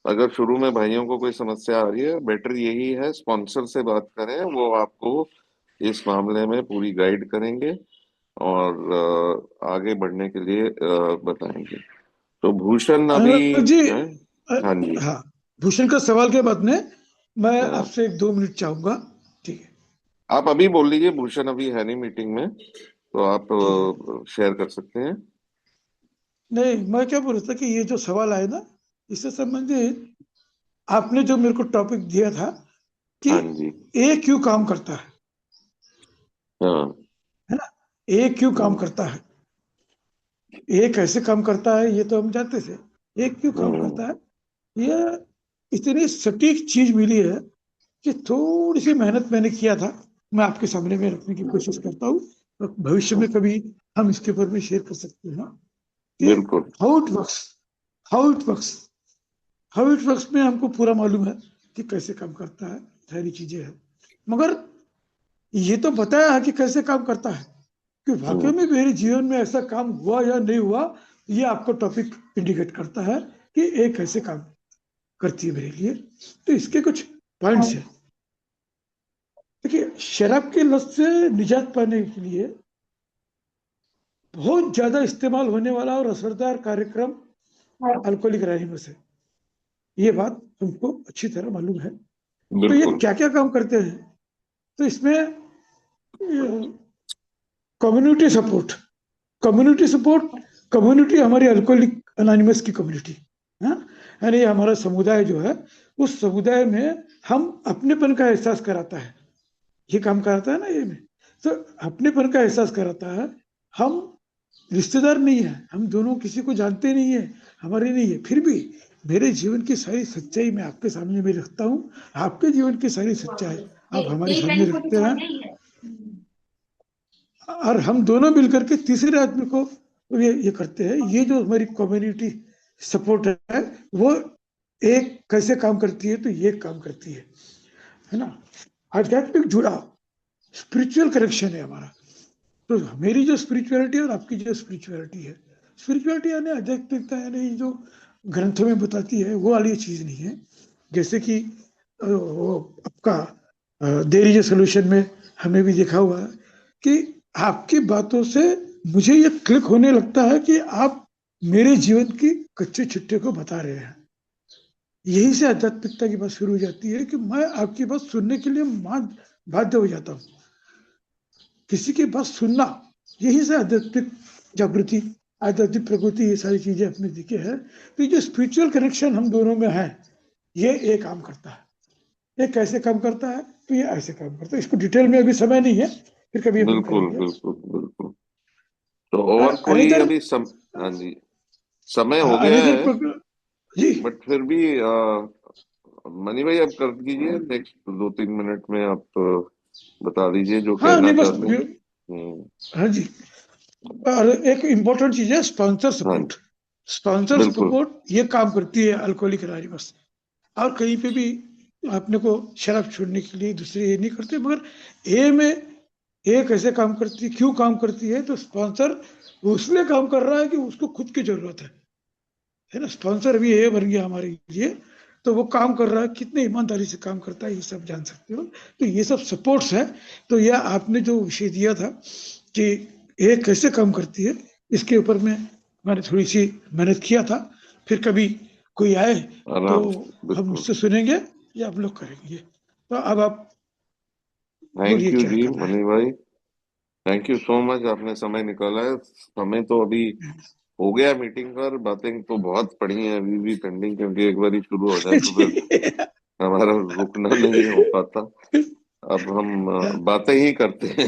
अगर शुरू में भाइयों को कोई समस्या आ रही है, बेटर यही है स्पॉन्सर से बात करें, वो आपको इस मामले में पूरी गाइड करेंगे और आगे बढ़ने के लिए बताएंगे। तो भूषण अभी अनुराग जी, है। हाँ जी। हाँ, भूषण का सवाल के बाद में मैं अ, आपसे 1-2 मिनट चाहूंगा। ठीक है। आप अभी बोल लीजिए, भूषण अभी है नहीं मीटिंग में, तो आप ठीक है। शेयर कर सकते हैं। नहीं, मैं क्या बोल रहा था कि ये जो सवाल आए ना, इससे संबंधित आपने जो मेरे को टॉपिक दिया था कि हाँ जी। ए क्यों काम करता हाँ। है ना? ए क्यों काम हम्म, करता है, ए कैसे काम करता है ये तो हम जानते थे, ए क्यों काम हम्म, करता है। ये इतनी सटीक चीज मिली है कि थोड़ी सी मेहनत मैंने किया था, मैं आपके सामने में रखने की कोशिश करता हूँ, तो भविष्य में कभी हम इसके ऊपर में शेयर कर सकते हैं कि बिल्कुल। How it works, how it works, how it works में हमको पूरा मालूम है कि कैसे काम करता है, सारी चीजें हैं। मगर ये तो बताया है कि कैसे काम करता है, कि वाकई हम्म, में मेरे जीवन में ऐसा काम हुआ या नहीं हुआ, ये आपको टॉपिक इंडिकेट करता है कि ये कैसे काम करती है मेरे लिए। तो इसके कुछ पॉइंट्स हैं। देखिए, शराब की लत से निजात पाने के लिए बहुत ज्यादा इस्तेमाल होने वाला और असरदार कार्यक्रम अल्कोहलिक एनोनिमस है। ये बात तुमको अच्छी तरह मालूम है। तो ये बिल्कुल। क्या क्या काम करते हैं? तो इसमें कम्युनिटी सपोर्ट, कम्युनिटी हमारी अल्कोहलिक एनोनिमस की कम्युनिटी, यानी हमारा समुदाय जो है, उस समुदाय में हम अपनेपन का एहसास कराता है। ये काम कराता है ना ये में, तो अपनेपन का एहसास कराता है। हम रिश्तेदार नहीं है, हम दोनों किसी को जानते नहीं है, हमारे नहीं है, फिर भी मेरे जीवन की सारी सच्चाई मैं आपके सामने में रखता हूँ। आपके जीवन की सारी सच्चाई आप हमारे सामने रखते हैं, और हम दोनों मिलकर के तीसरे आदमी को ये करते हैं। ये जो हमारी कम्युनिटी सपोर्ट है, वो एक कैसे काम करती है? तो ये काम करती है ना, आध्यात्मिक जुड़ाव, स्पिरिचुअल कनेक्शन है हमारा। तो मेरी जो स्पिरिचुअलिटी है और आपकी जो स्पिरिचुअलिटी है, स्पिरिचुअलिटी यानी आध्यात्मिकता, यानी जो ग्रंथों में बताती है वो वाली चीज नहीं है। जैसे कि वो आपका देयर इज ए सोल्यूशन में हमने भी देखा हुआ है कि आपकी बातों से मुझे ये क्लिक होने लगता है कि आप मेरे जीवन की कच्चे छिट्टे को बता रहे हैं। यही से आध्यात्मिकता की बात शुरू हो जाती है कि मैं आपकी बात सुनने के लिए बाध्य हो जाता हूँ। किसी की बात सुनना, यही से आध्यात्मिक जागृति, आध्यात्मिक प्रकृति, ये सारी चीजें अपने दिखे है। तो ये जो स्पिरिचुअल कनेक्शन हम दोनों में है, ये काम करता है। ये कैसे काम करता है? तो ये ऐसे काम करता है। इसको डिटेल में अभी समय नहीं है, फिर कभी अपन बिल्कुल करेंगे। बिल्कुल बिल्कुल। तो और कोई अनिदर, अभी हाँ जी, समय हो गया अनिदर है, जी, बट फिर भी मनी भाई आप कर दीजिए, नेक्स्ट 2-3 मिनट में आप बता दीजिए जो हाँ कहना नहीं बस, चाहते हैं। हाँ जी। और एक इम्पोर्टेंट चीज है स्पॉन्सर हाँ सपोर्ट। स्पॉन्सर बिल्कुल। सपोर्ट ये काम करती है अल्कोहलिक एनोनिमस। और कहीं पे भी अपने को शराब छोड़ने के लिए दूसरे ये नहीं करते, मगर ए में ए कैसे काम करती है, क्यों काम करती है? तो स्पॉन्सर उसलिए काम कर रहा है कि उसको खुद की जरूरत है ना। स्पॉन्सर अभी ए बन गया हमारे लिए, तो वो काम कर रहा है, कितने ईमानदारी से काम करता है, ये सब जान सकते हो। तो ये सब सपोर्ट्स है। तो यह आपने जो विषय दिया था कि ए कैसे काम करती है, इसके ऊपर मैंने थोड़ी सी मेहनत किया था। फिर कभी कोई आए तो आराम से, हम बिल्कुल। उससे सुनेंगे या आप लोग करेंगे। तो अब आप थैंक बोलिए यू क्या जी करना है। मनी भाई, थैंक यू सो मच, आपने समय निकाला है। समय तो अभी हो गया मीटिंग पर, बातें तो बहुत पड़ी हैं अभी भी पेंडिंग, क्योंकि एक बार ही शुरू हो जाए तो फिर हमारा रुकना नहीं हो पाता। अब हम बातें ही करते हैं।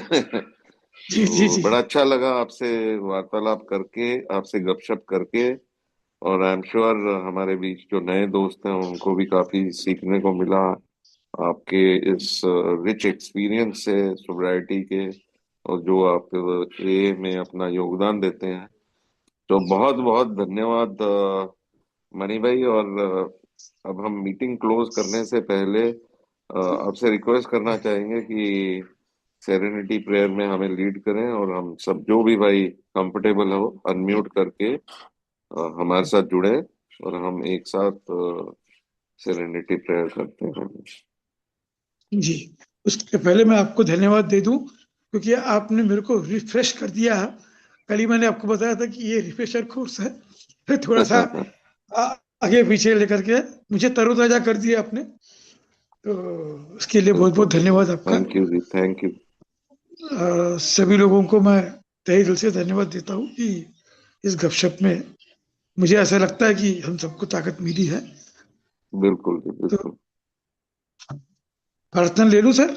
जी जी तो जी। बड़ा अच्छा लगा आपसे वार्तालाप करके, आपसे गपशप करके। और आई एम श्योर हमारे बीच जो नए दोस्त हैं उनको भी काफी सीखने को मिला आपके इस रिच एक्सपीरियंस से, सोब्राइटी के, और जो आप ए में अपना योगदान देते हैं। तो बहुत बहुत धन्यवाद मनी भाई। और अब हम मीटिंग क्लोज करने से पहले आपसे रिक्वेस्ट करना चाहेंगे कि सेरेनिटी प्रेयर में हमें लीड करें, और हम सब जो भी भाई कंफर्टेबल हो अनम्यूट करके हमारे साथ जुड़े, और हम एक साथ सेरेनिटी प्रेयर करते हैं। जी, उसके पहले मैं आपको धन्यवाद दे दूं, क्योंकि आपने मेरे को रिफ्रेश कर दिया है। कल ही मैंने आपको बताया था कि ये रिफ्रेशर कोर्स है, फिर थोड़ा सा आगे पीछे लेकर के मुझे तरोताजा कर दिया आपने। तो उसके लिए बहुत बिल्कुल बहुत बिल्कुल, धन्यवाद आपका। Thank you ji, thank you. सभी लोगों को मैं तहे दिल से धन्यवाद देता हूँ कि इस गपशप में मुझे ऐसा लगता है कि हम सबको ताकत मिली है। बिल्कुल जी तो बिल्कुल। प्रार्थना ले लूं सर?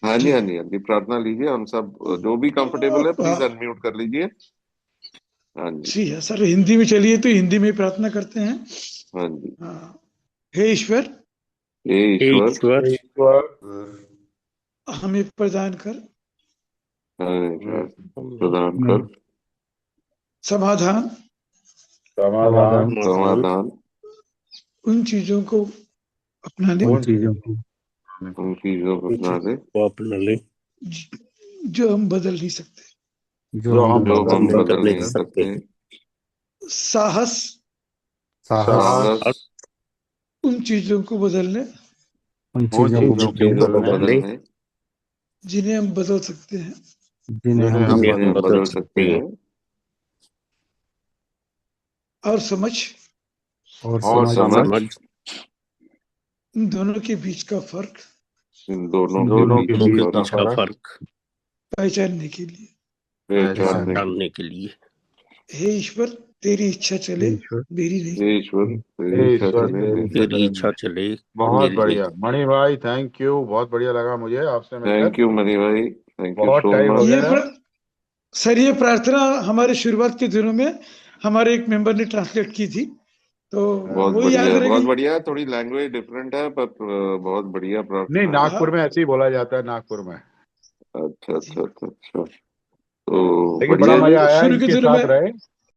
हाँ जी, जी। हाँ जी, हाँ जी, प्रार्थना लीजिए। हम सब जो भी कंफर्टेबल है प्लीज अनम्यूट कर लीजिए। हाँ जी। जी है सर, हिंदी में चलिए तो हिंदी में प्रार्थना करते हैं। हाँ जी। हे ईश्वर, हे हे ईश्वर, ईश्वर, हमें प्रदान कर हमें प्रदान कर समाधान, समाधान, समाधान, उन चीजों को अपनाने उन चीजों उन चीजों को अपना दे को अपना ले जो हम बदल नहीं सकते। जो जो हम हम जो बदल हम नहीं बदल कर नहीं सकते। सकते। साहस, साहस, साहस, उन चीजों को बदलने उन वो चीजों को चीजों चीजों बदलने को बदलने जिन्हें हम बदल सकते हैं, जिन्हें हम जिन्हें जिन्हें हम बदल सकते हैं, और समझ और और समझ समझ इन दोनों के बीच का फर्क इन दोनों दोनों के के बीच बीच का फर्क पहचानने के लिए। पहचानने पहचानने के लिए। हे ईश्वर, तेरी इच्छा चले, ईश्वर मेरी नहीं। हे ईश्वर, हे तेरी इच्छा ईश्वर चले, तेरी इच्छा चले। बहुत बढ़िया मणि भाई, थैंक यू, बहुत बढ़िया लगा मुझे आपसे मिलकर। थैंक यू मनी भाई, थैंक यू बहुत सो टाइम हो मच। ये गया। सर, ये प्रार्थना हमारे शुरुआत के दिनों में हमारे एक मेंबर ने ट्रांसलेट की थी, तो बहुत वो याद बढ़िया, रह बहुत गई। बढ़िया। थोड़ी लैंग्वेज डिफरेंट है पर बहुत बढ़िया नहीं, प्रार्थना है। नागपुर में ऐसे ही बोला जाता है, नागपुर में। अच्छा अच्छा अच्छा अच्छा, तो लेकिन बड़ा बढ़िया मतलब जी। मजा आया शुरू के इनके दिनों साथ में रहे।